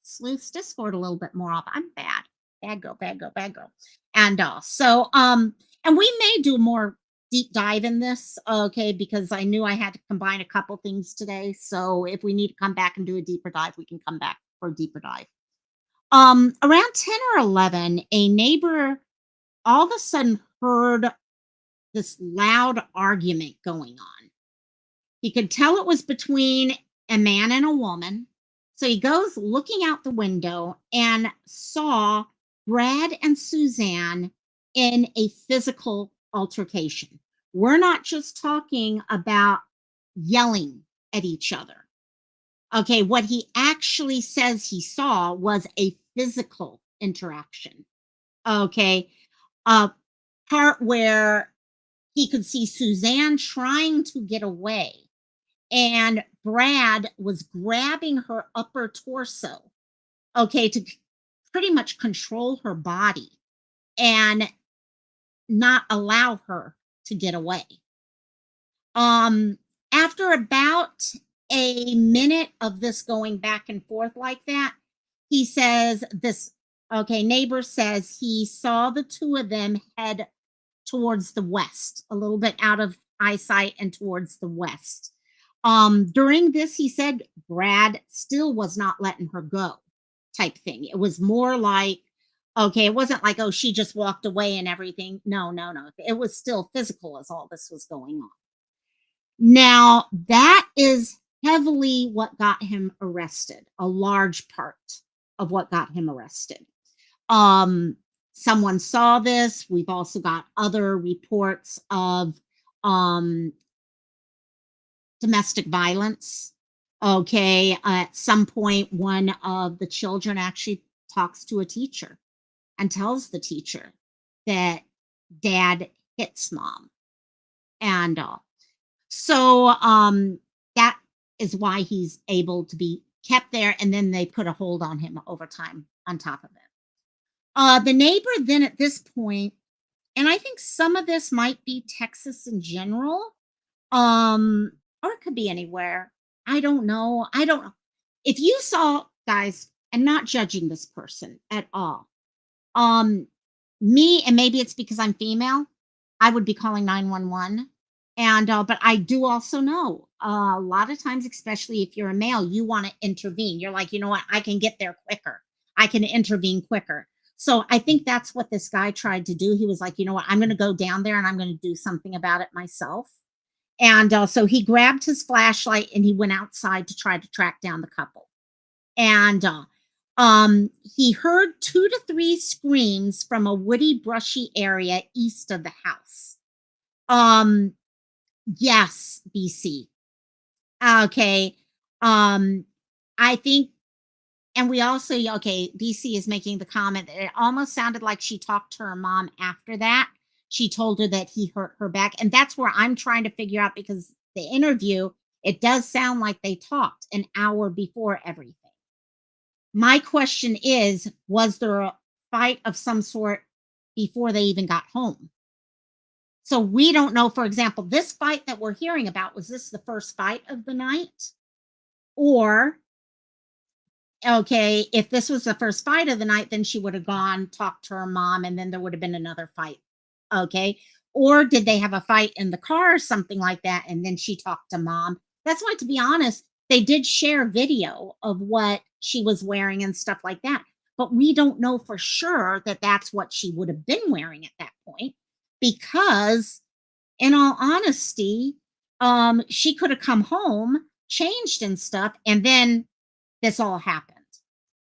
Sleuth's Discord a little bit more off. I'm bad. Bad girl, bad girl, bad girl. And and we may do more deep dive in this, okay, because I knew I had to combine a couple things today. So if we need to come back and do a deeper dive, we can come back for a deeper dive. Around 10 or 11, a neighbor all of a sudden heard this loud argument going on. He could tell it was between a man and a woman. So he goes looking out the window and saw Brad and Suzanne in a physical altercation. We're not just talking about yelling at each other. Okay, what he actually says he saw was a physical interaction. Okay, part where he could see Suzanne trying to get away, and Brad was grabbing her upper torso, okay, to pretty much control her body and not allow her to get away. After about a minute of this going back and forth like that, he says neighbor says he saw the two of them head towards the west, a little bit out of eyesight and towards the west. During this, he said Brad still was not letting her go type thing. It was more like, okay, it wasn't like, oh, she just walked away and everything. No. It was still physical as all this was going on. Now, that is heavily what got him arrested, a large part of what got him arrested. Someone saw this. We've also got other reports of domestic violence. Okay, at some point, one of the children actually talks to a teacher and tells the teacher that dad hits mom. And so that is why he's able to be kept there, and then they put a hold on him over time on top of it. The neighbor then at this point, and I think some of this might be Texas in general, or it could be anywhere. I don't know. If you saw, guys, and not judging this person at all, me, and maybe it's because I'm female, I would be calling 911 And but I do also know a lot of times, especially if you're a male, you want to intervene. You're like, you know what, I can get there quicker. I can intervene quicker. So I think that's what this guy tried to do. He was like, you know what, I'm going to go down there and I'm going to do something about it myself. And so he grabbed his flashlight and he went outside to try to track down the couple. And he heard 2 to 3 screams from a woody, brushy area east of the house. Yes, BC. Okay. I think, and we also, okay, BC is making the comment that it almost sounded like she talked to her mom after that. She told her that he hurt her back. And that's where I'm trying to figure out, because the interview, it does sound like they talked an hour before everything. My question is, was there a fight of some sort before they even got home? So we don't know, for example, this fight that we're hearing about, was this the first fight of the night? Or, okay, if this was the first fight of the night, then she would have gone, talked to her mom, and then there would have been another fight. Okay. Or did they have a fight in the car or something like that, and then she talked to mom? That's why, to be honest, they did share video of what she was wearing and stuff like that. But we don't know for sure that that's what she would have been wearing at that point. Because, in all honesty, she could have come home, changed and stuff, and then this all happened.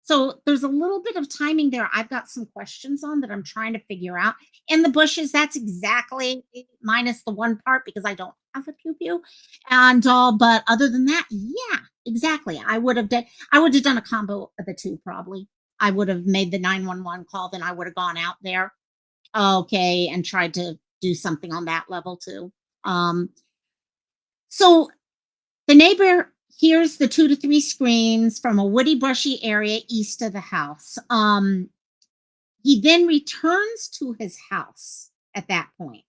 So there's a little bit of timing there. I've got some questions on that I'm trying to figure out. In the bushes, that's exactly, minus the one part because I don't have a pew pew. And but other than that, yeah, exactly. I would have done a combo of the two probably. I would have made the 911 call, then I would have gone out there. Okay, and tried to do something on that level too. So the neighbor hears the 2 to 3 screams from a woody, brushy area east of the house. He then returns to his house at that point.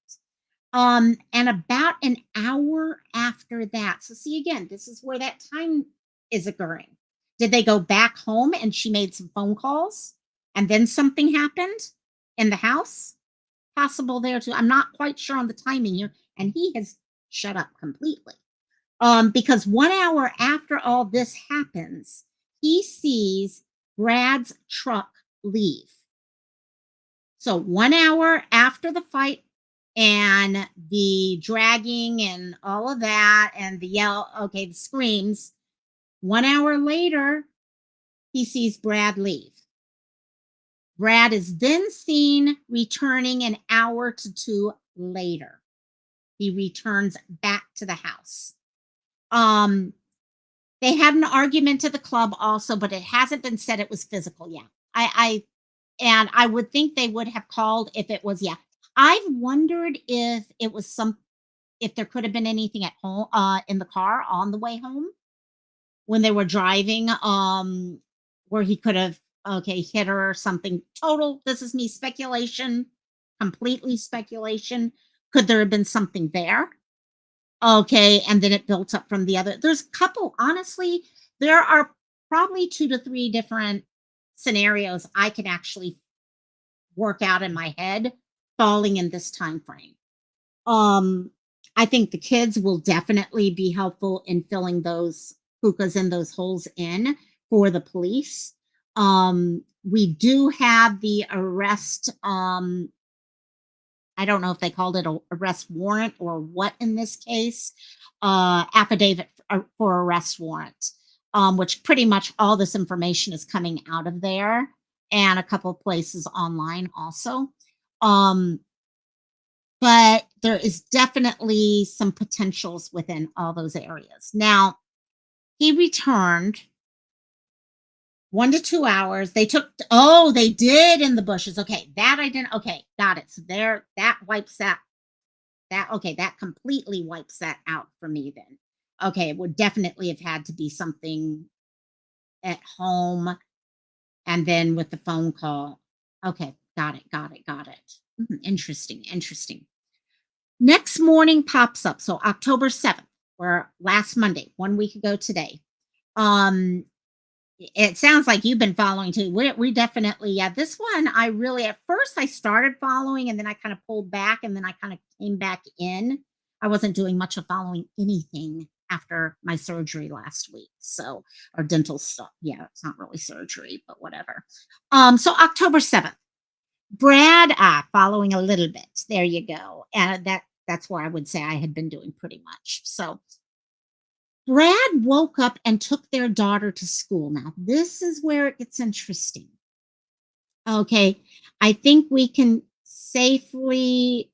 And about an hour after that, so see again, this is where that time is occurring. Did they go back home and she made some phone calls and then something happened in the house? Possible there too. I'm not quite sure on the timing here, and he has shut up completely. Because 1 hour after all this happens, he sees Brad's truck leave. So 1 hour after the fight and the dragging and all of that and the yell, okay, the screams, 1 hour later, he sees Brad leave. Brad is then seen returning an hour to 2 later. He returns back to the house. They had an argument at the club also, but it hasn't been said it was physical yet. I would think they would have called if it was, yeah. I've wondered if it was if there could have been anything at home, in the car on the way home when they were driving, where he could have, okay, hit her or something. Total, this is me speculation, completely speculation. Could there have been something there? Okay, and then it built up from the other. There's a couple, honestly, there are probably 2 to 3 different scenarios I can actually work out in my head falling in this time frame. I think the kids will definitely be helpful in filling those hookahs and those holes in for the police. We do have the arrest, I don't know if they called it an arrest warrant or what in this case, affidavit for arrest warrant, which pretty much all this information is coming out of there, and a couple of places online also. But there is definitely some potentials within all those areas. Now, he returned 1 to 2 hours. They did in the bushes. Okay, that I didn't. Okay, got it. So there, that wipes that. Okay, that completely wipes that out for me then. Okay, it would definitely have had to be something at home, and then with the phone call. Okay, got it. Interesting. Next morning pops up. So October 7th, or last Monday, 1 week ago today. It sounds like you've been following too. We definitely, yeah, this one I really, at first I started following and then I kind of pulled back and then I kind of came back in. I wasn't doing much of following anything after my surgery last week. So, or dental stuff. Yeah, it's not really surgery, but whatever. So October 7th, Brad, following a little bit. There you go. And that's where I would say I had been doing pretty much. So Brad woke up and took their daughter to school. Now, this is where it gets interesting. Okay, I think we can safely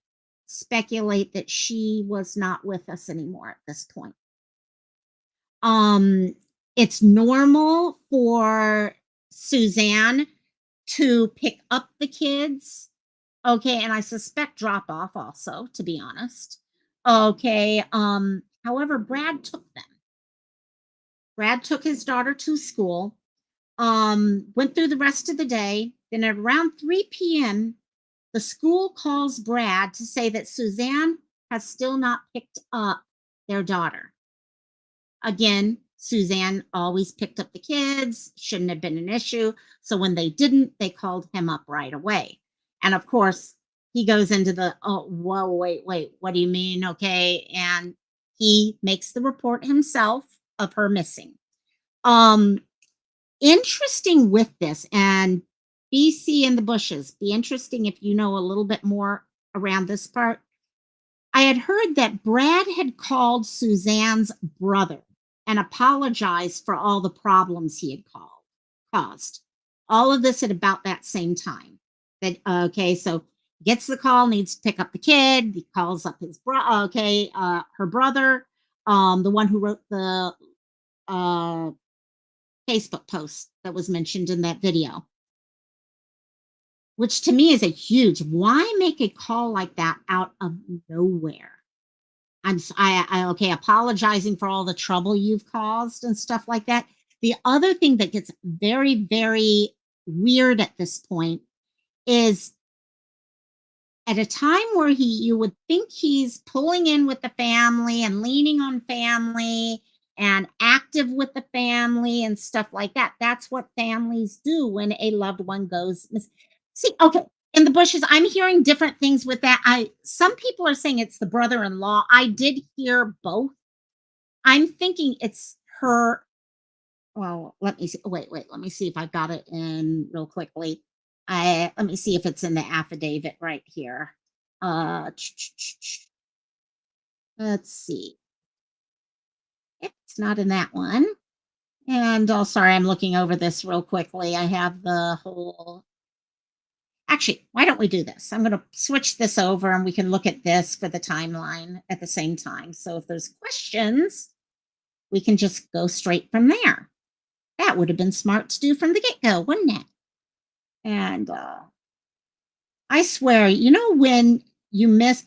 speculate that she was not with us anymore at this point. It's normal for Suzanne to pick up the kids. Okay, and I suspect drop off also, to be honest. Okay, however, Brad took them. Brad took his daughter to school, went through the rest of the day. Then at around 3 p.m., the school calls Brad to say that Suzanne has still not picked up their daughter. Again, Suzanne always picked up the kids, shouldn't have been an issue. So when they didn't, they called him up right away. And of course, he goes into the, oh, whoa, wait, what do you mean? Okay. And he makes the report himself of her missing. Interesting with this, and BC in the bushes, be interesting if you know a little bit more around this part. I had heard that Brad had called Suzanne's brother and apologized for all the problems he had caused. All of this at about that same time. That okay, so gets the call, needs to pick up the kid. He calls up his her brother, the one who wrote the Facebook post that was mentioned in that video, which to me is a huge. Why make a call like that out of nowhere? Apologizing for all the trouble you've caused and stuff like that. The other thing that gets very, very weird at this point is at a time where you would think he's pulling in with the family and leaning on family and active with the family and stuff like that. That's what families do when a loved one goes missing. See, okay, in the bushes, I'm hearing different things with that. Some people are saying it's the brother-in-law. I did hear both. I'm thinking it's her. Well, let me see. Wait. Let me see if I got it in real quickly. Let me see if it's in the affidavit right here. Let's see. It's not in that one. And sorry, I'm looking over this real quickly. I have the whole. Actually, why don't we do this? I'm going to switch this over and we can look at this for the timeline at the same time. So if there's questions, we can just go straight from there. That would have been smart to do from the get-go, wouldn't it? And I swear, when you miss.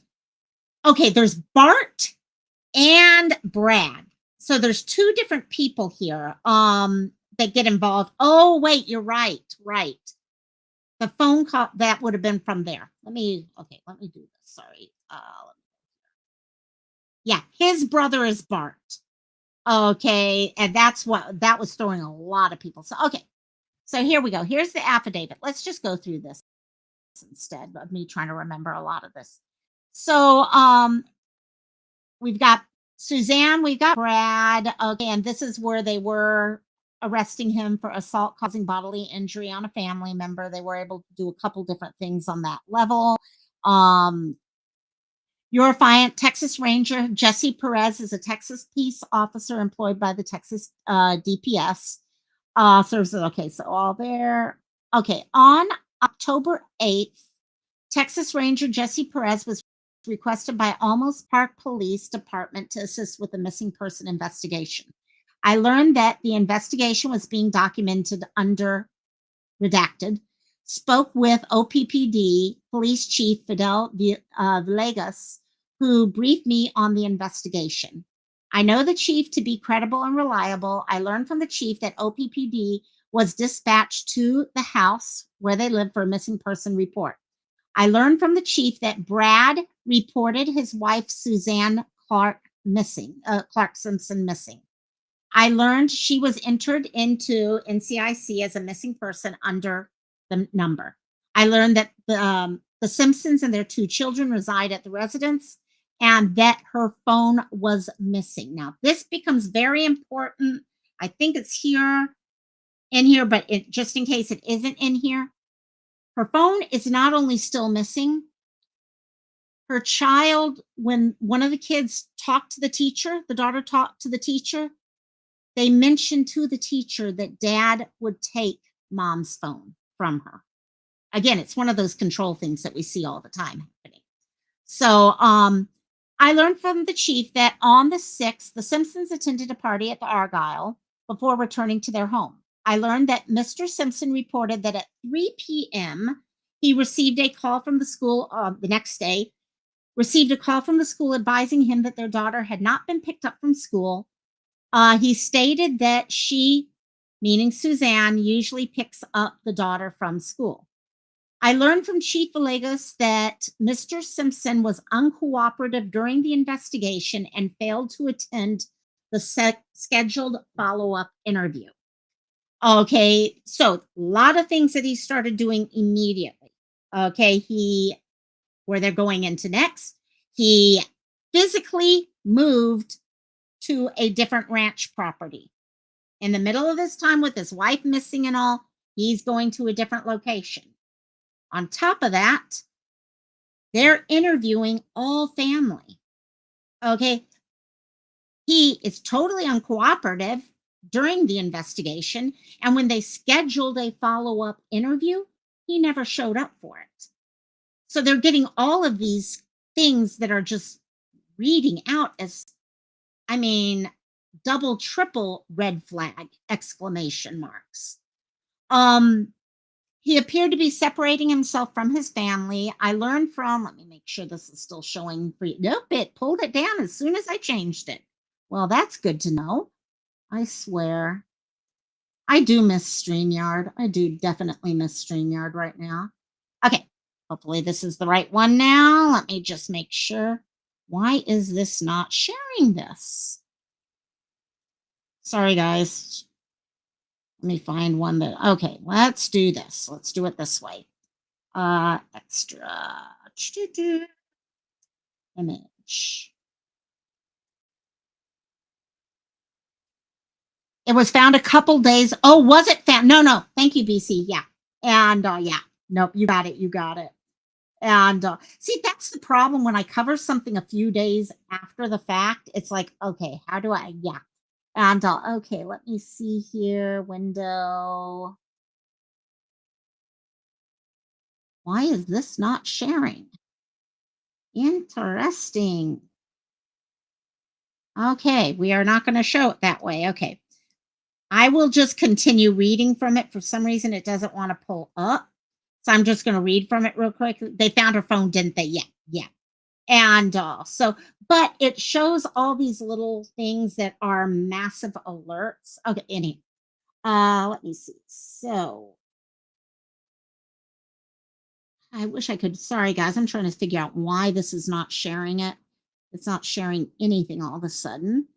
Okay, there's Bart and Brad. So there's two different people here that get involved. Oh, wait, you're right. The phone call, that would have been from there. Let me do this. Sorry. Yeah, his brother is Bart. Okay, and that was throwing a lot of people. So, okay. So here we go. Here's the affidavit. Let's just go through this instead of me trying to remember a lot of this. So, we've got Suzanne, we've got Brad. Okay, and this is where they were arresting him for assault causing bodily injury on a family member. They were able to do a couple different things on that level. Your affiant, Texas Ranger Jesse Perez, is a Texas peace officer employed by the Texas DPS. Serves okay, so all there. Okay, on October 8th, Texas Ranger Jesse Perez was requested by Almost Park Police Department to assist with a missing person investigation. I learned that the investigation was being documented under redacted. Spoke with OPPD Police Chief Fidel Villegas, who briefed me on the investigation. I know the chief to be credible and reliable. I learned from the chief that OPPD was dispatched to the house where they live for a missing person report. I learned from the chief that Brad reported his wife, Suzanne Clark Simpson missing. I learned she was entered into NCIC as a missing person under the number. I learned that the Simpsons and their two children reside at the residence, and that her phone was missing. Now, this becomes very important. I think it's in here, but just in case it isn't in here, her phone is not only still missing, her child, when one of the kids talked to the teacher, the daughter talked to the teacher, they mentioned to the teacher that dad would take mom's phone from her. Again, it's one of those control things that we see all the time happening. So I learned from the chief that on the 6th, the Simpsons attended a party at the Argyle before returning to their home. I learned that Mr. Simpson reported that at 3 p.m., he received a call from the school the next day, received a call from the school advising him that their daughter had not been picked up from school. He stated that she, meaning Suzanne, usually picks up the daughter from school. I learned from Chief Villegas that Mr. Simpson was uncooperative during the investigation and failed to attend the scheduled follow-up interview. Okay, so a lot of things that he started doing immediately. Okay, where they're going into next, he physically moved to a different ranch property. In the middle of this time with his wife missing and all, he's going to a different location. On top of that, they're interviewing all family. Okay. He is totally uncooperative during the investigation. And when they scheduled a follow-up interview, he never showed up for it. So they're getting all of these things that are just reading out as, double, triple red flag exclamation marks. He appeared to be separating himself from his family. I learned from, let me make sure this is still showing for you. Nope, it pulled it down as soon as I changed it. Well, that's good to know. I swear. I do miss StreamYard. I do definitely miss StreamYard right now. Okay, hopefully this is the right one now. Let me just make sure. Why is this not sharing this? Sorry, guys. Let me find one that, okay, let's do this. Let's do it this way. Extra. Image. It was found a couple days. Oh, was it found? No. Thank you, BC. Yeah. And yeah. Nope, you got it. You got it. And see, that's the problem when I cover something a few days after the fact. It's like, okay, how do I, yeah. And okay, let me see here, window. Why is this not sharing? Interesting. Okay, we are not going to show it that way. Okay. I will just continue reading from it. For some reason, it doesn't want to pull up. So I'm just going to read from it real quick. They found her phone, didn't they? Yeah, yeah. And so, but it shows all these little things that are massive alerts. Okay, anyway, let me see. So I wish I could, sorry guys, I'm trying to figure out why this is not sharing it. It's not sharing anything all of a sudden.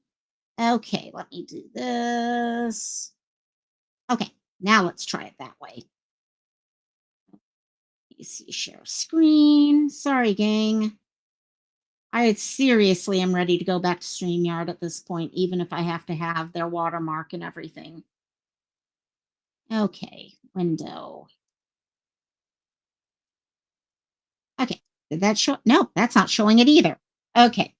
Okay, let me do this. Okay, now let's try it that way. You see, share screen. Sorry, gang. I seriously am ready to go back to StreamYard at this point, even if I have to have their watermark and everything. Okay, window. Okay, did that show? No, that's not showing it either. Okay.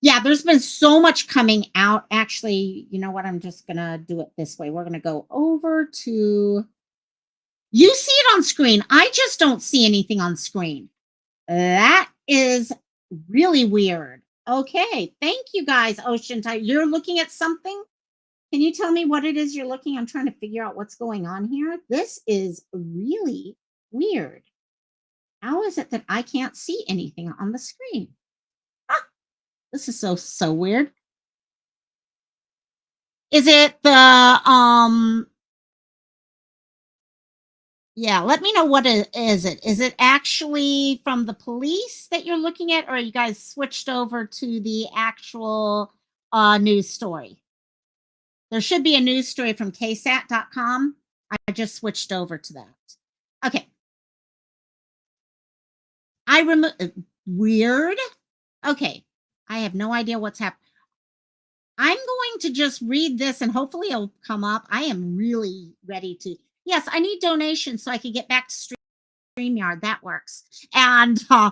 Yeah, there's been so much coming out. Actually, you know what? I'm just going to do it this way. We're going to go over to... You see it on screen. I just don't see anything on screen. That is really weird. Okay, thank you guys, Ocean Tide. You're looking at something? Can you tell me what it is you're looking? I'm trying to figure out what's going on here. This is really weird. How is it that I can't see anything on the screen? Ah, this is so weird. Is it the yeah, let me know what is it. Is it actually from the police that you're looking at, or you guys switched over to the actual news story? There should be a news story from ksat.com. I just switched over to that. Okay. I removed weird. Okay. I have no idea what's happening. I'm going to just read this and hopefully it'll come up. I am really ready to. Yes, I need donations so I can get back to StreamYard. That works. And I'm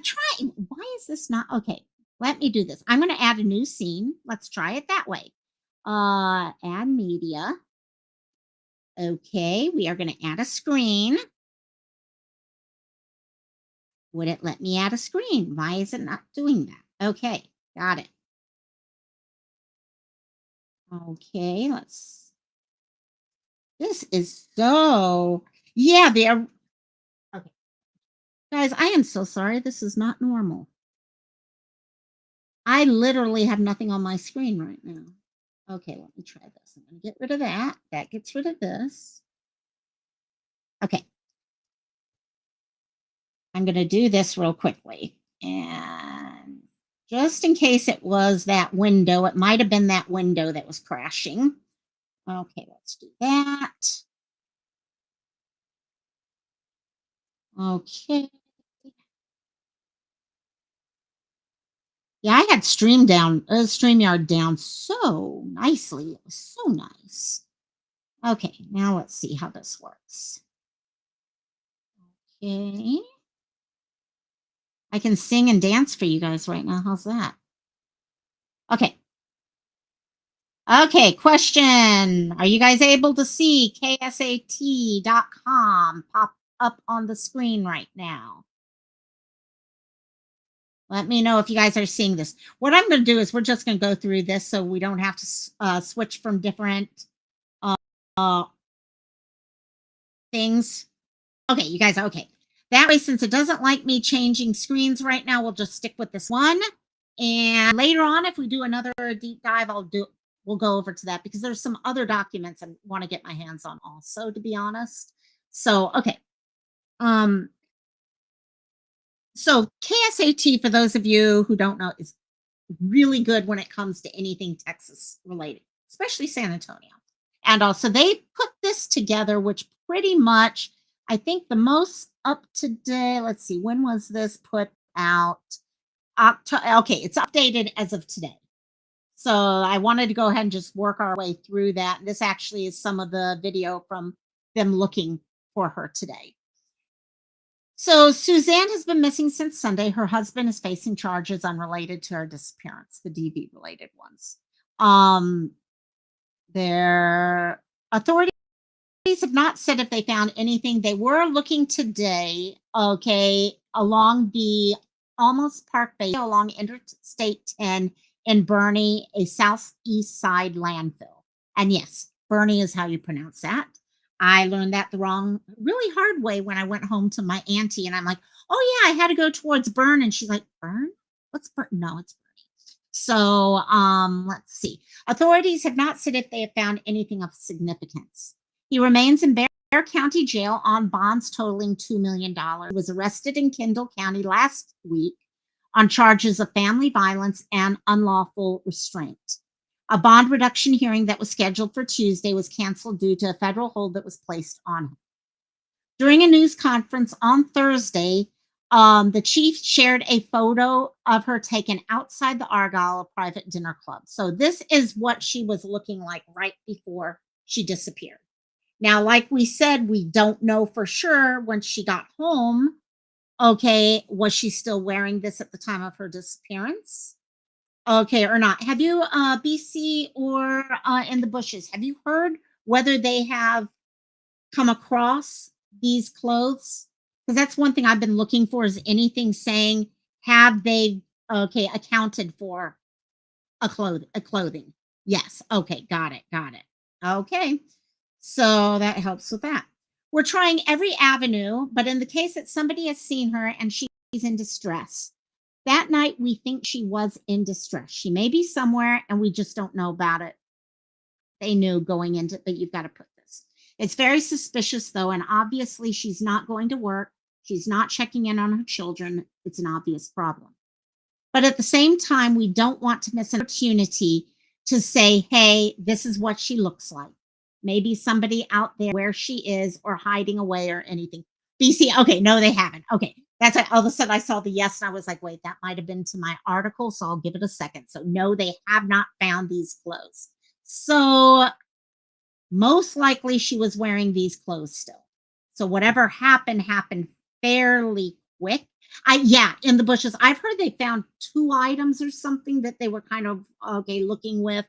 trying. Why is this not? Okay, let me do this. I'm going to add a new scene. Let's try it that way. Add media. Okay, we are going to add a screen. Would it let me add a screen? Why is it not doing that? Okay, got it. Okay, this is so, yeah, okay. Guys, I am so sorry. This is not normal. I literally have nothing on my screen right now. Okay, let me try this. I'm going to get rid of that. That gets rid of this. Okay. I'm going to do this real quickly. And just in case it was that window, it might have been that window that was crashing. Okay, let's do that. Okay. Yeah, I had StreamYard down so nicely. It was so nice. Okay, now let's see how this works. Okay. I can sing and dance for you guys right now. How's that? Okay. Okay, question. Are you guys able to see ksat.com pop up on the screen right now? Let me know if you guys are seeing this. What I'm going to do is we're just going to go through this so we don't have to switch from different things. Okay, you guys, okay. That way, since it doesn't like me changing screens right now, we'll just stick with this one. And later on, if we do another deep dive, we'll go over to that because there's some other documents I want to get my hands on also, to be honest. So, okay. So KSAT, for those of you who don't know, is really good when it comes to anything Texas related, especially San Antonio. And also they put this together, which pretty much, I think the most up to date, let's see, when was this put out? Okay, it's updated as of today. So I wanted to go ahead and just work our way through that. This actually is some of the video from them looking for her today. So Suzanne has been missing since Sunday. Her husband is facing charges unrelated to her disappearance, the DV related ones. Their authorities have not said if they found anything. They were looking today, okay, along the almost Park Bay, along Interstate 10 in Bernie, a southeast side landfill. And yes, Bernie is how you pronounce that. I learned that the really hard way when I went home to my auntie, and I'm like, oh yeah, I had to go towards Bern, and she's like, Bern? What's Bern? No, it's Bernie. So let's see. Authorities have not said if they have found anything of significance. He remains in Bexar County Jail on bonds totaling $2 million. He was arrested in Kendall County last week on charges of family violence and unlawful restraint. A bond reduction hearing that was scheduled for Tuesday was canceled due to a federal hold that was placed on him. During a news conference on Thursday, the chief shared a photo of her taken outside the Argyle, a private dinner club. So this is what she was looking like right before she disappeared. Now, like we said, we don't know for sure when she got home. Okay, was she still wearing this at the time of her disappearance? Okay, or not. Have you, BC or in the bushes, have you heard whether they have come across these clothes? Because that's one thing I've been looking for, is anything saying, have they, okay, accounted for a clothing? Yes. Okay, got it. Okay, so that helps with that. We're trying every avenue, but in the case that somebody has seen her and she's in distress, that night, we think she was in distress. She may be somewhere, and we just don't know about it. They knew going into it, but you've got to put this. It's very suspicious, though, and obviously she's not going to work. She's not checking in on her children. It's an obvious problem. But at the same time, we don't want to miss an opportunity to say, hey, this is what she looks like. Maybe somebody out there where she is or hiding away or anything. BC, okay, no, they haven't. Okay, That's why all of a sudden I saw the yes, and I was like, wait, that might have been to my article, so I'll give it a second. So no, they have not found these clothes. So most likely she was wearing these clothes still. So whatever happened fairly quick. Yeah, in the bushes. I've heard they found 2 items or something that they were kind of looking with.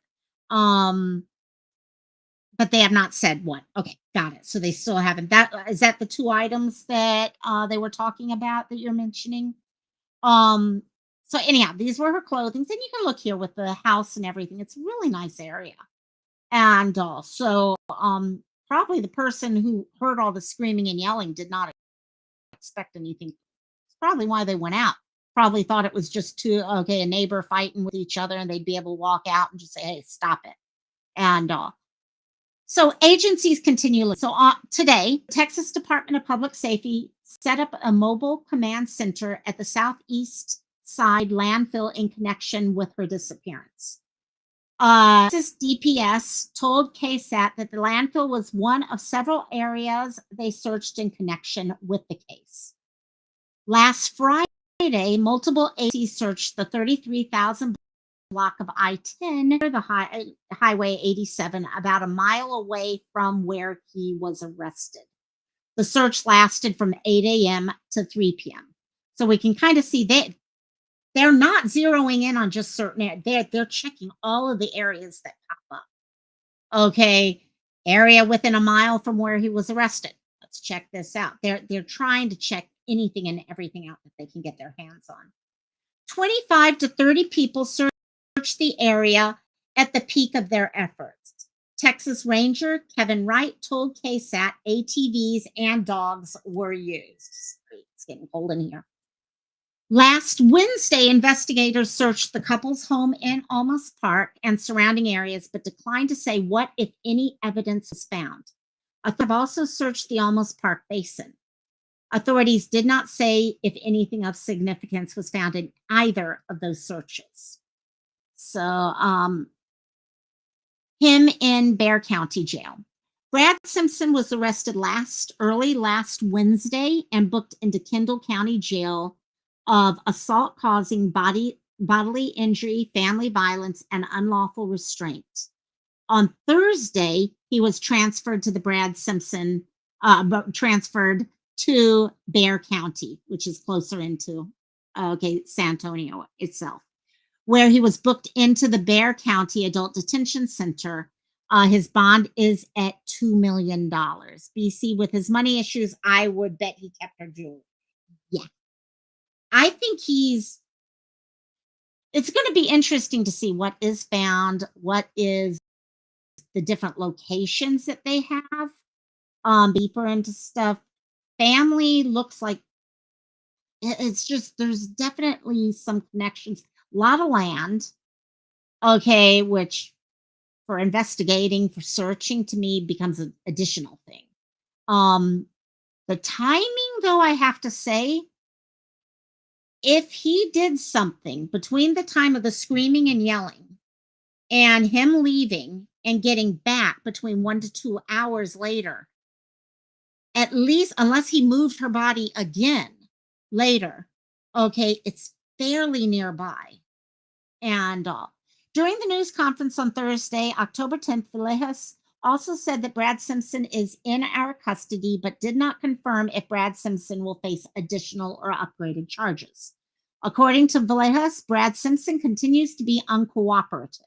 But they have not said what. Okay, got it. So they still haven't. That is that the 2 items that they were talking about that you're mentioning? So anyhow, these were her clothing. And you can look here with the house and everything. It's a really nice area. And so probably the person who heard all the screaming and yelling did not expect anything. It's probably why they went out. Probably thought it was just a neighbor fighting with each other, and they'd be able to walk out and just say, hey, stop it. And so agencies continue. So today, Texas Department of Public Safety set up a mobile command center at the southeast side landfill in connection with her disappearance. Texas DPS told KSAT that the landfill was one of several areas they searched in connection with the case. Last Friday, multiple agencies searched the 33,000 block of I-10 near the Highway 87, about a mile away from where he was arrested. The search lasted from 8 a.m. to 3 p.m. So we can kind of see that they're not zeroing in on just certain areas. They're checking all of the areas that pop up. Okay, area within a mile from where he was arrested. Let's check this out. They're trying to check anything and everything out that they can get their hands on. 25 to 30 people searched the area at the peak of their efforts. Texas Ranger Kevin Wright told KSAT ATVs and dogs were used. It's getting cold in here. Last Wednesday, investigators searched the couple's home in Almas Park and surrounding areas, but declined to say what, if any, evidence was found. Authorities have also searched the Almas Park Basin. Authorities did not say if anything of significance was found in either of those searches. So, him in Bexar County Jail. Brad Simpson was arrested early last Wednesday and booked into Kendall County Jail of assault causing bodily injury, family violence, and unlawful restraint. On Thursday, he was transferred to transferred to Bexar County, which is closer into San Antonio itself, where he was booked into the Bexar County Adult Detention Center. His bond is at $2 million. BC, with his money issues, I would bet he kept her jewelry. Yeah. I think it's going to be interesting to see what is found, what is the different locations that they have, deeper into stuff. Family looks like it's just, there's definitely some connections. A lot of land, which for investigating, for searching, to me becomes an additional thing. The timing, though, I have to say, if he did something between the time of the screaming and yelling and him leaving and getting back between 1 to 2 hours later, at least, unless he moved her body again later, it's fairly nearby. And during the news conference on Thursday, October 10th, Villegas also said that Brad Simpson is in our custody, but did not confirm if Brad Simpson will face additional or upgraded charges. According to Villegas, Brad Simpson continues to be uncooperative.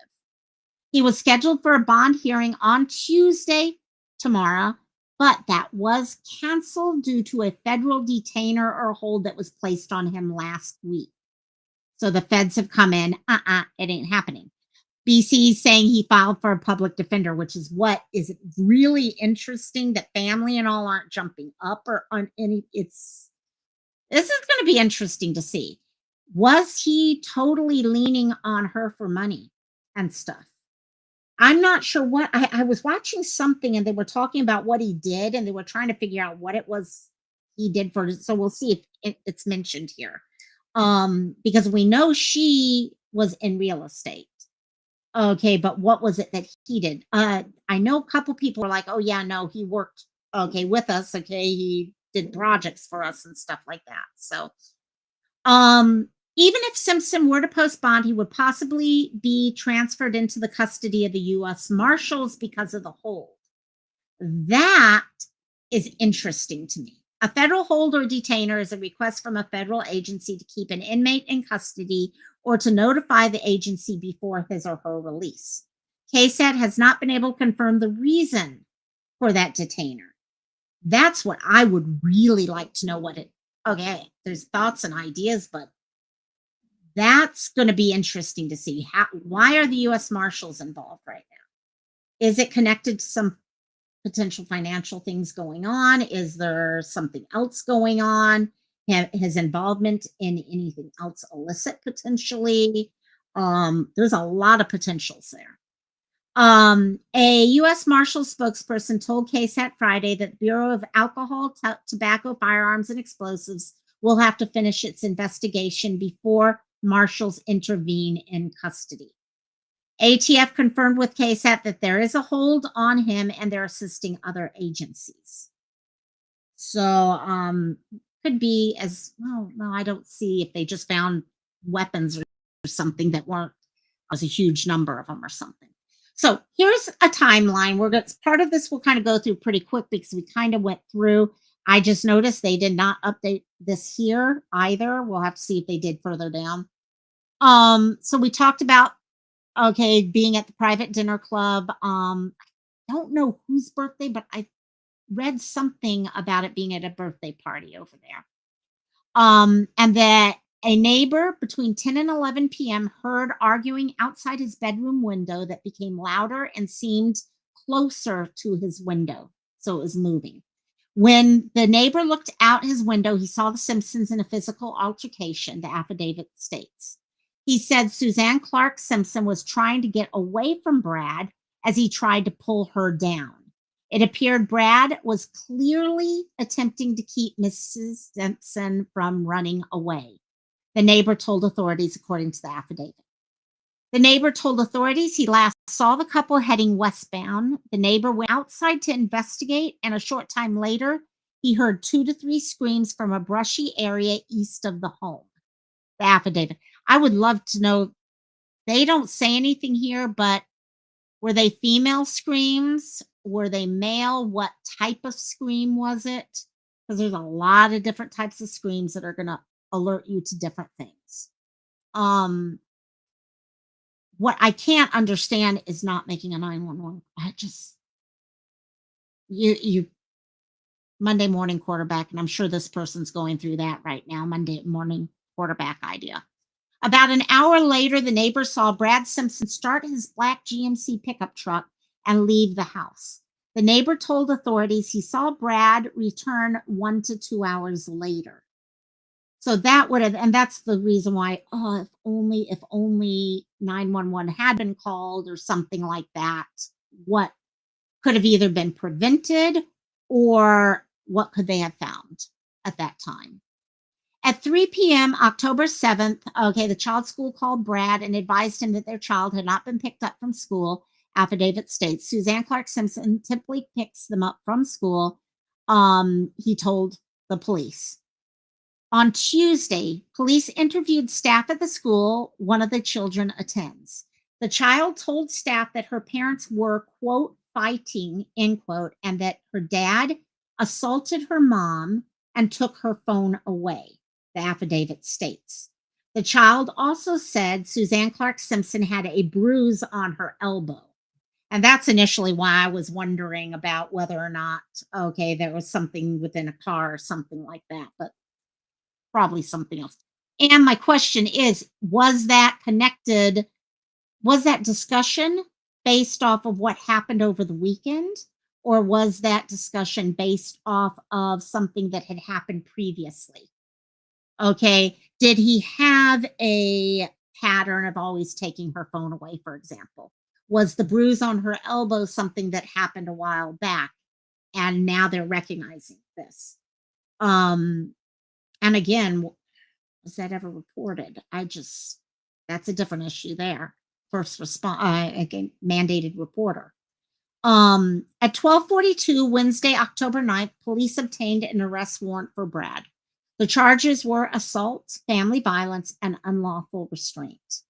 He was scheduled for a bond hearing on Tuesday, tomorrow, but that was canceled due to a federal detainer or hold that was placed on him last week. So the feds have come in, it ain't happening. BC is saying he filed for a public defender, which is what is really interesting, that family and all aren't jumping up or on any. This is going to be interesting to see. Was he totally leaning on her for money and stuff? I'm not sure what. I was watching something and they were talking about what he did and they were trying to figure out what it was he did for. So we'll see if it's mentioned here. Because we know she was in real estate. But what was it that he did? I know a couple people were like, oh yeah, no, he worked, with us. He did projects for us and stuff like that. So, even if Simpson were to post bond, he would possibly be transferred into the custody of the U.S. Marshals because of the hold. That is interesting to me. A federal hold or detainer is a request from a federal agency to keep an inmate in custody or to notify the agency before his or her release. KSAT has not been able to confirm the reason for that detainer. That's what I would really like to know okay, there's thoughts and ideas, but that's going to be interesting to see. Why are the U.S. Marshals involved right now? Is it connected to some potential financial things going on? Is there something else going on? His involvement in anything else illicit potentially? There's a lot of potentials there. A U.S. Marshals spokesperson told KSAT Friday that the Bureau of Alcohol, Tobacco, Firearms, and Explosives will have to finish its investigation before Marshals intervene in custody. ATF confirmed with KSAT that there is a hold on him and they're assisting other agencies. So, could be as well. No, I don't see if they just found weapons or something that was a huge number of them or something. So here's a timeline. Part of this we'll kind of go through pretty quick because we kind of went through. I just noticed they did not update this here either. We'll have to see if they did further down. So we talked about, okay, being at the private dinner club. I don't know whose birthday, but I read something about it being at a birthday party over there. And that a neighbor between 10 and 11 p.m. heard arguing outside his bedroom window that became louder and seemed closer to his window. So it was moving. When the neighbor looked out his window, he saw the Simpsons in a physical altercation, the affidavit states. He said Suzanne Clark Simpson was trying to get away from Brad as he tried to pull her down. It appeared Brad was clearly attempting to keep Mrs. Simpson from running away. The neighbor told authorities, according to the affidavit. The neighbor told authorities he last saw the couple heading westbound. The neighbor went outside to investigate, and a short time later, he heard 2 to 3 screams from a brushy area east of the home. The affidavit. I would love to know. They don't say anything here, but were they female screams? Were they male? What type of scream was it? Because there's a lot of different types of screams that are going to alert you to different things. What I can't understand is not making a 911. You Monday morning quarterback, and I'm sure this person's going through that right now. Monday morning quarterback idea. About an hour later, the neighbor saw Brad Simpson start his black GMC pickup truck and leave the house. The neighbor told authorities he saw Brad return 1 to 2 hours later. So that would have, and that's the reason why, if only 911 had been called or something like that, what could have either been prevented or what could they have found at that time? At 3 p.m., October 7th, the child's school called Brad and advised him that their child had not been picked up from school. Affidavit states Suzanne Clark Simpson typically picks them up from school, he told the police. On Tuesday, police interviewed staff at the school one of the children attends. The child told staff that her parents were, quote, fighting, end quote, and that her dad assaulted her mom and took her phone away, the affidavit states. The child also said Suzanne Clark Simpson had a bruise on her elbow. And that's initially why I was wondering about whether or not, there was something within a car or something like that, but probably something else. And my question is, was that connected? Was that discussion based off of what happened over the weekend? Or was that discussion based off of something that had happened previously? Did he have a pattern of always taking her phone away, for example? Was the bruise on her elbow something that happened a while back and now they're recognizing this? And again, was that ever reported? That's a different issue there. First response, again, mandated reporter. At 12:42 Wednesday, October 9th, police obtained an arrest warrant for Brad. The charges were assault, family violence, and unlawful restraint.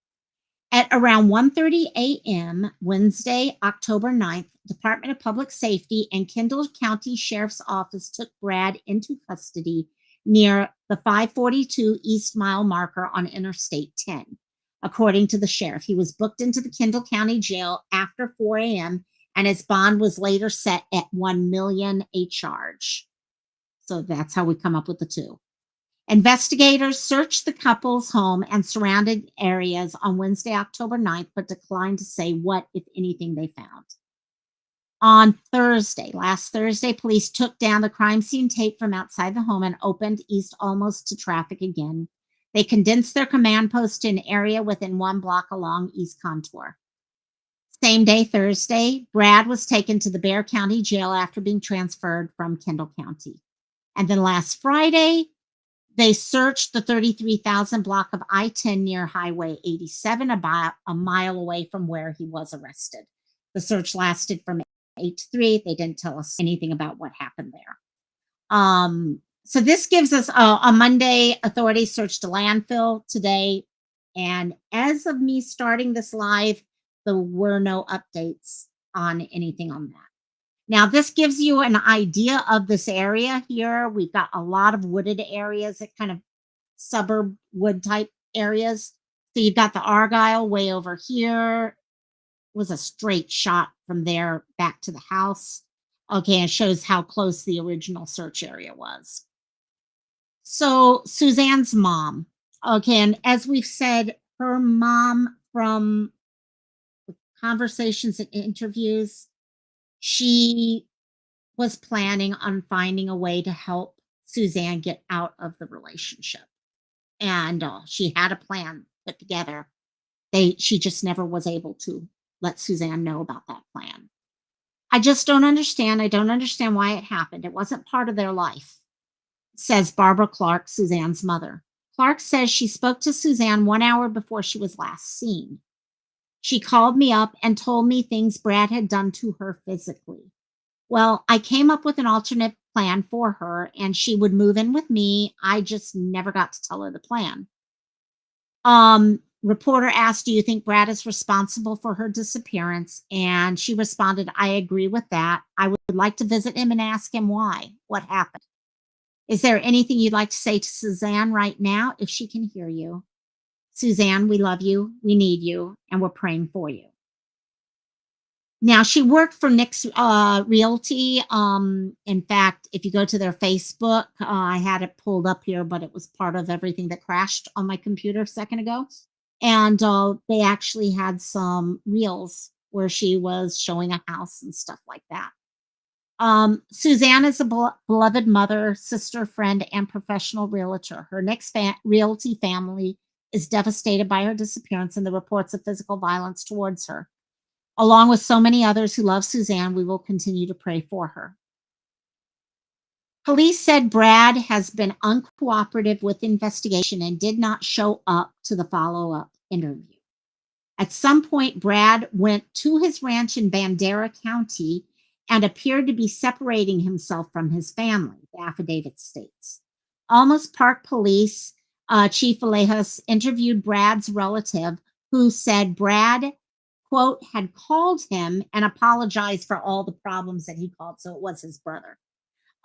At around 1:30 a.m. Wednesday, October 9th, Department of Public Safety and Kendall County Sheriff's Office took Brad into custody near the 542 East Mile marker on Interstate 10. According to the sheriff, he was booked into the Kendall County Jail after 4 a.m. and his bond was later set at $1 million a charge. So that's how we come up with the two. Investigators searched the couple's home and surrounding areas on Wednesday, October 9th, but declined to say what, if anything, they found. On last Thursday, police took down the crime scene tape from outside the home and opened East Almost to traffic again. They condensed their command post to an area within 1 block along East Contour. Same day, Thursday, Brad was taken to the Bexar County Jail after being transferred from Kendall County. And then last Friday, they searched the 33,000 block of I-10 near Highway 87, about a mile away from where he was arrested. The search lasted from 8 to 3. They didn't tell us anything about what happened there. So this gives us on Monday, authorities searched a landfill today. And as of me starting this live, there were no updates on anything on that. Now, this gives you an idea of this area here. We've got a lot of wooded areas, that kind of suburb wood type areas. So you've got the Argyle way over here. Was a straight shot from there back to the house. Okay, it shows how close the original search area was. So Suzanne's mom. Okay, and as we've said, her mom, from conversations and interviews, she was planning on finding a way to help Suzanne get out of the relationship. And she had a plan put together. She just never was able to let Suzanne know about that plan. I just don't understand. I don't understand why it happened. It wasn't part of their life, says Barbara Clark, Suzanne's mother. Clark says she spoke to Suzanne 1 hour before she was last seen. She called me up and told me things Brad had done to her physically. Well, I came up with an alternate plan for her and she would move in with me. I just never got to tell her the plan. Reporter asked, do you think Brad is responsible for her disappearance? And she responded, I agree with that. I would like to visit him and ask him why. What happened? Is there anything you'd like to say to Suzanne right now, if she can hear you? Suzanne, we love you, we need you, and we're praying for you. Now, she worked for Nick's Realty. In fact, if you go to their Facebook, I had it pulled up here, but it was part of everything that crashed on my computer a second ago. And they actually had some reels where she was showing a house and stuff like that. Suzanne is a beloved mother, sister, friend, and professional realtor. Her Nick's Realty family is devastated by her disappearance and the reports of physical violence towards her. Along with so many others who love Suzanne, we will continue to pray for her. Police said Brad has been uncooperative with the investigation and did not show up to the follow-up interview. At some point, Brad went to his ranch in Bandera County and appeared to be separating himself from his family, the affidavit states. Almost Park Police Chief Vallejos interviewed Brad's relative, who said Brad, quote, had called him and apologized for all the problems that he called. So it was his brother.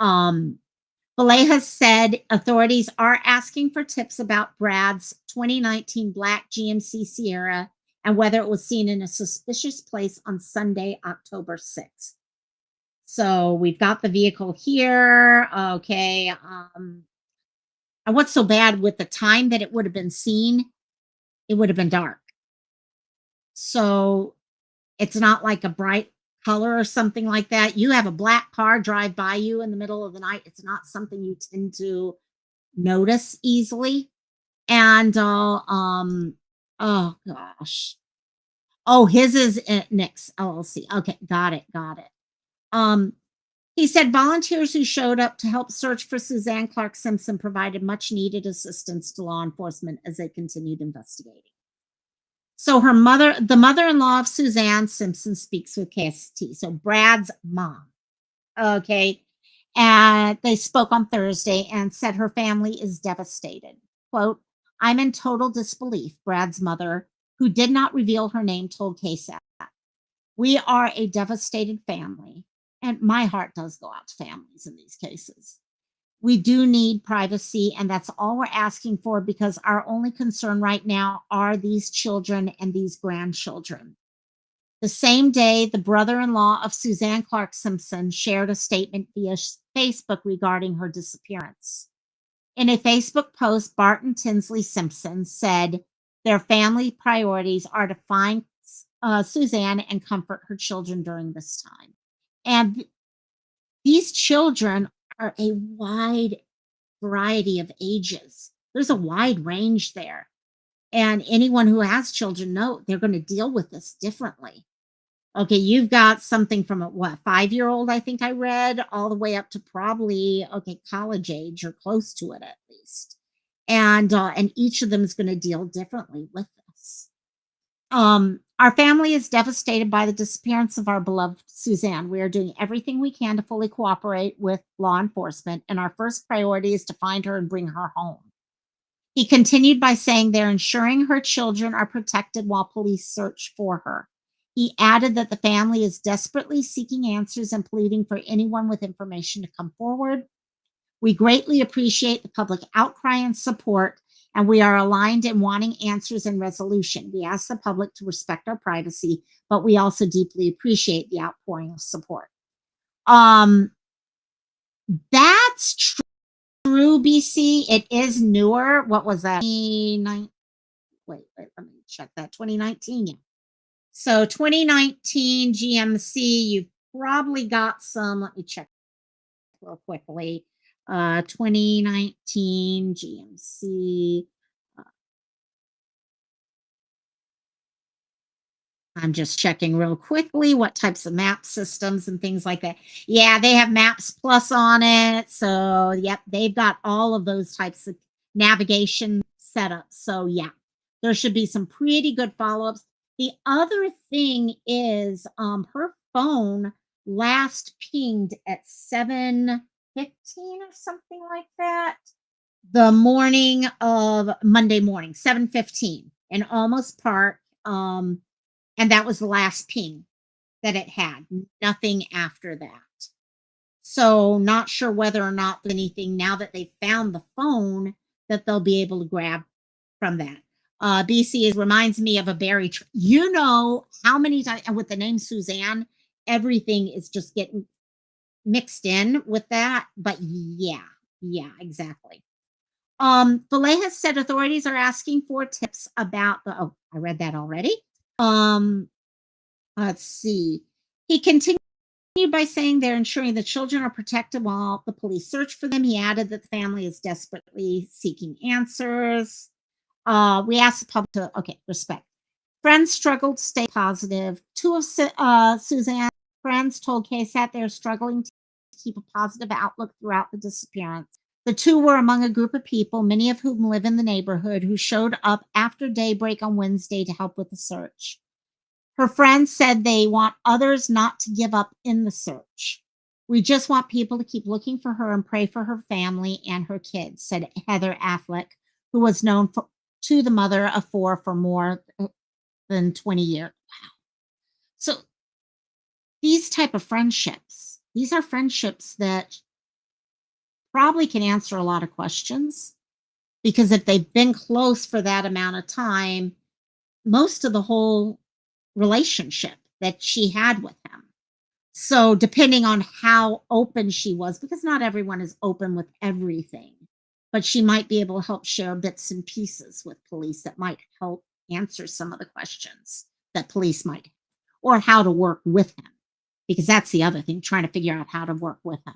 Vallejos said authorities are asking for tips about Brad's 2019 black GMC Sierra and whether it was seen in a suspicious place on Sunday, October 6th. So we've got the vehicle here. Okay. And what's so bad with the time that it would have been seen, it would have been dark. So it's not like a bright color or something like that. You have a black car drive by you in the middle of the night. It's not something you tend to notice easily. And, oh gosh. Oh, his is Nick's LLC. Okay, got it. He said volunteers who showed up to help search for Suzanne Clark Simpson provided much needed assistance to law enforcement as they continued investigating. So the mother-in-law of Suzanne Simpson speaks with KST. So Brad's mom. Okay. And they spoke on Thursday and said her family is devastated. Quote, I'm in total disbelief, Brad's mother, who did not reveal her name, told KSAT. We are a devastated family, and my heart does go out to families in these cases. We do need privacy, and that's all we're asking for because our only concern right now are these children and these grandchildren. The same day, the brother-in-law of Suzanne Clark Simpson shared a statement via Facebook regarding her disappearance. In a Facebook post, Barton Tinsley Simpson said their family priorities are to find Suzanne and comfort her children during this time. And these children are a wide variety of ages. There's a wide range there. And anyone who has children know they're going to deal with this differently. Okay, you've got something from a 5-year-old, I think I read, all the way up to probably, college age or close to it at least. And each of them is going to deal differently with this. Our family is devastated by the disappearance of our beloved Suzanne. We are doing everything we can to fully cooperate with law enforcement, and our first priority is to find her and bring her home. He continued by saying they're ensuring her children are protected while police search for her. He added that the family is desperately seeking answers and pleading for anyone with information to come forward. We greatly appreciate the public outcry and support, and we are aligned in wanting answers and resolution. We ask the public to respect our privacy, but we also deeply appreciate the outpouring of support. That's true, BC. It is newer. What was that? Wait, let me check that. 2019, yeah. So 2019 GMC, you've probably got some, let me check real quickly. 2019 GMC. I'm just checking real quickly what types of map systems and things like that. Yeah, they have Maps Plus on it. So, yep, they've got all of those types of navigation setups. So, yeah, there should be some pretty good follow-ups. The other thing is her phone last pinged at 7:15 or something like that. The morning of Monday morning, 7:15 in Almost Park. And that was the last ping that it had. Nothing after that. So not sure whether or not anything now that they found the phone that they'll be able to grab from that. BC reminds me of a berry tree. You know how many times, and with the name Suzanne, everything is just getting mixed in with that. But yeah, exactly. Belay has said authorities are asking for tips about I read that already. Let's see. He continued by saying they're ensuring the children are protected while the police search for them. He added that the family is desperately seeking answers. We asked the public to, respect. Friends struggled to stay positive. Two of Suzanne's friends told KSAT they're struggling to keep a positive outlook throughout the disappearance. The two were among a group of people, many of whom live in the neighborhood, who showed up after daybreak on Wednesday to help with the search. Her friends said they want others not to give up in the search. We just want people to keep looking for her and pray for her family and her kids, said Heather Affleck, who was known to the mother of 4 for more than 20 years. Wow. So these type of friendships, these are friendships that probably can answer a lot of questions, because if they've been close for that amount of time, most of the whole relationship that she had with him. So depending on how open she was, because not everyone is open with everything, but she might be able to help share bits and pieces with police that might help answer some of the questions that police might have, or how to work with him, because that's the other thing, trying to figure out how to work with him.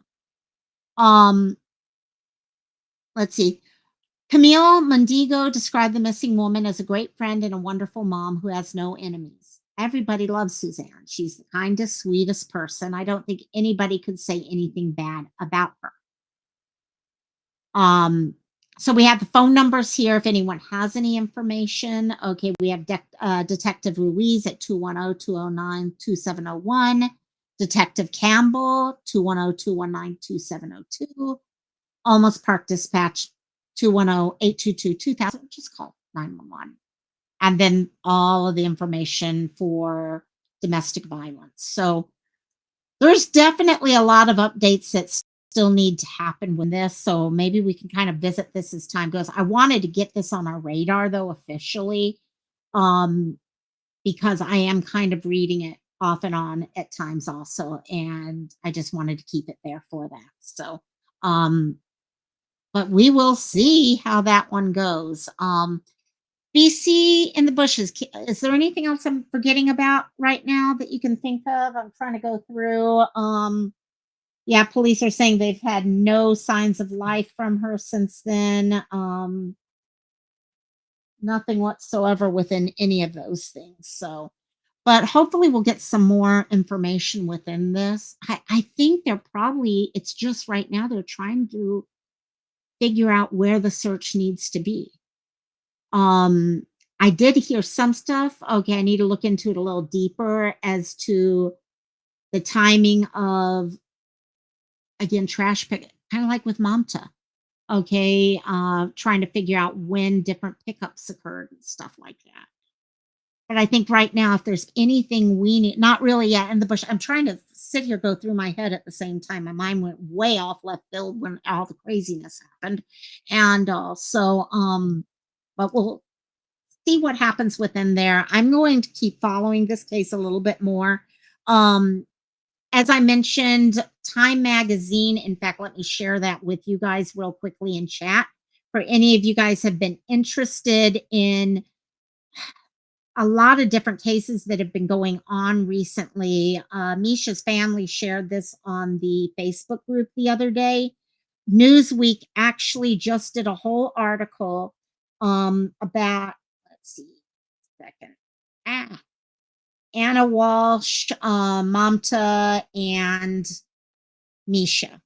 Let's see. Camille Mondigo described the missing woman as a great friend and a wonderful mom who has no enemies. Everybody loves Suzanne. She's the kindest, sweetest person. I don't think anybody could say anything bad about her. So we have the phone numbers here if anyone has any information. Okay, we have Detective Ruiz at 210-209-2701. Detective Campbell, 210-219-2702. Almost Park Dispatch, 210-822-2000. Just call 911. And then all of the information for domestic violence. So there's definitely a lot of updates that still need to happen with this. So maybe we can kind of visit this as time goes. I wanted to get this on our radar though officially, because I am kind of reading it off and on at times also, and I just wanted to keep it there for that. So, but we will see how that one goes. BC in the bushes. Is there anything else I'm forgetting about right now that you can think of? I'm trying to go through. Yeah, police are saying they've had no signs of life from her since then. Nothing whatsoever within any of those things. So, but hopefully we'll get some more information within this. I think they're probably, it's just right now they're trying to figure out where the search needs to be. I did hear some stuff. Okay, I need to look into it a little deeper as to the timing of, again, trash pick, kind of like with Mamta. Okay, trying to figure out when different pickups occurred and stuff like that. But I think right now, if there's anything we need, not really yet in the bush. I'm trying to sit here, go through my head at the same time. My mind went way off left field when all the craziness happened, and so but we'll see what happens within there. I'm going to keep following this case a little bit more. As I mentioned, Time Magazine, in fact, let me share that with you guys real quickly in chat. For any of you guys have been interested in a lot of different cases that have been going on recently. Misha's family shared this on the Facebook group the other day. Newsweek actually just did a whole article about, let's see, second. Anna Walsh, Mamta, and Misha.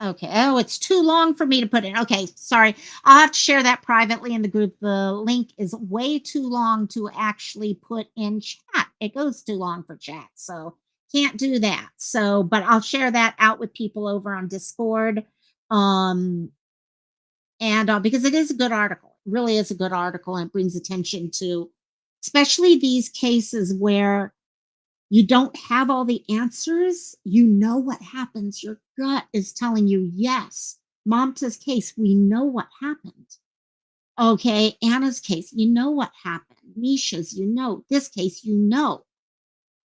Okay. Oh, it's too long for me to put in. Okay, sorry. I'll have to share that privately in the group. The link is way too long to actually put in chat. It goes too long for chat, so can't do that. So, but I'll share that out with people over on Discord. And because it is a good article, it really is a good article, and it brings attention to especially these cases where you don't have all the answers. You know what happens. Your gut is telling you, yes, Mamta's case, we know what happened. Okay, Anna's case, you know what happened. Misha's, you know. This case, you know.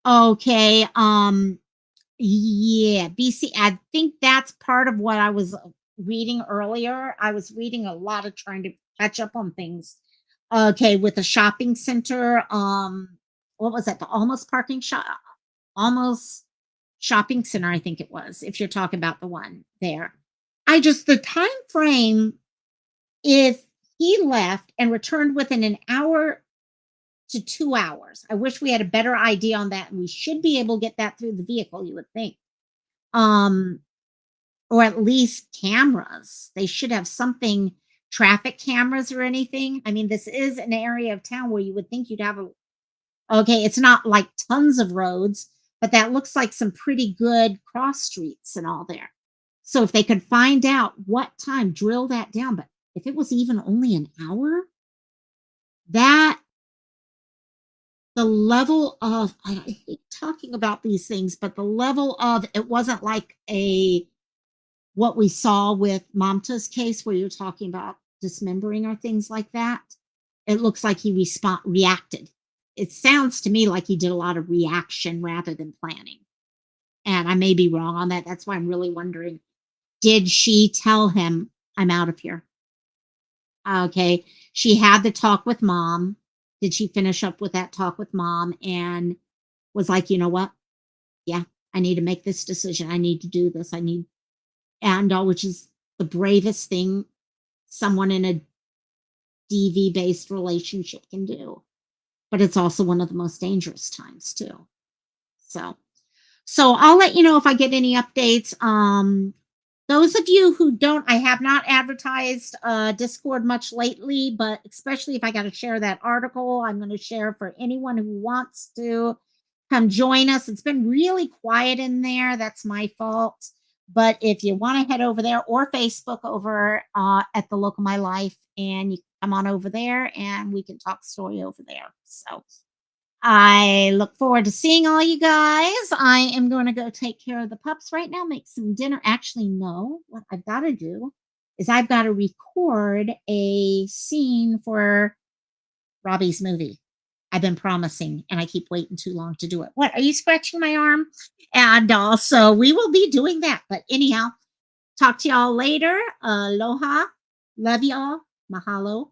Okay, yeah, BC, I think that's part of what I was reading earlier. I was reading a lot of trying to catch up on things. Okay, with the shopping center, what was that? The almost shopping center, I think it was, if you're talking about the one there. The time frame, if he left and returned within an hour to 2 hours, I wish we had a better idea on that, and we should be able to get that through the vehicle, you would think. Or at least cameras. They should have something, traffic cameras or anything. I mean, this is an area of town where you would think you'd have okay, it's not like tons of roads, but that looks like some pretty good cross streets and all there. So if they could find out what time, drill that down. But if it was even only an hour, that the level of, I hate talking about these things, but the level of, it wasn't like what we saw with Mamta's case where you're talking about dismembering or things like that. It looks like he reacted. It sounds to me like he did a lot of reaction rather than planning. And I may be wrong on that. That's why I'm really wondering, did she tell him, I'm out of here? Okay. She had the talk with mom. Did she finish up with that talk with mom and was like, you know what? Yeah, I need to make this decision. I need to do this. Which is the bravest thing someone in a DV-based relationship can do. But it's also one of the most dangerous times too. So I'll let you know if I get any updates. those of you who don't, I have not advertised Discord much lately, but especially if I got to share that article, I'm going to share for anyone who wants to come join us. It's been really quiet in there. That's my fault. But if you want to head over there or Facebook over at the Local My Life, and you come on over there and we can talk story over there. So I look forward to seeing all you guys. I am going to go take care of the pups right now, make some dinner. Actually, no, what I've got to do is I've got to record a scene for Robbie's movie. I've been promising, and I keep waiting too long to do it. What, are you scratching my arm? And also, we will be doing that. But anyhow, talk to y'all later. Aloha. Love y'all. Mahalo.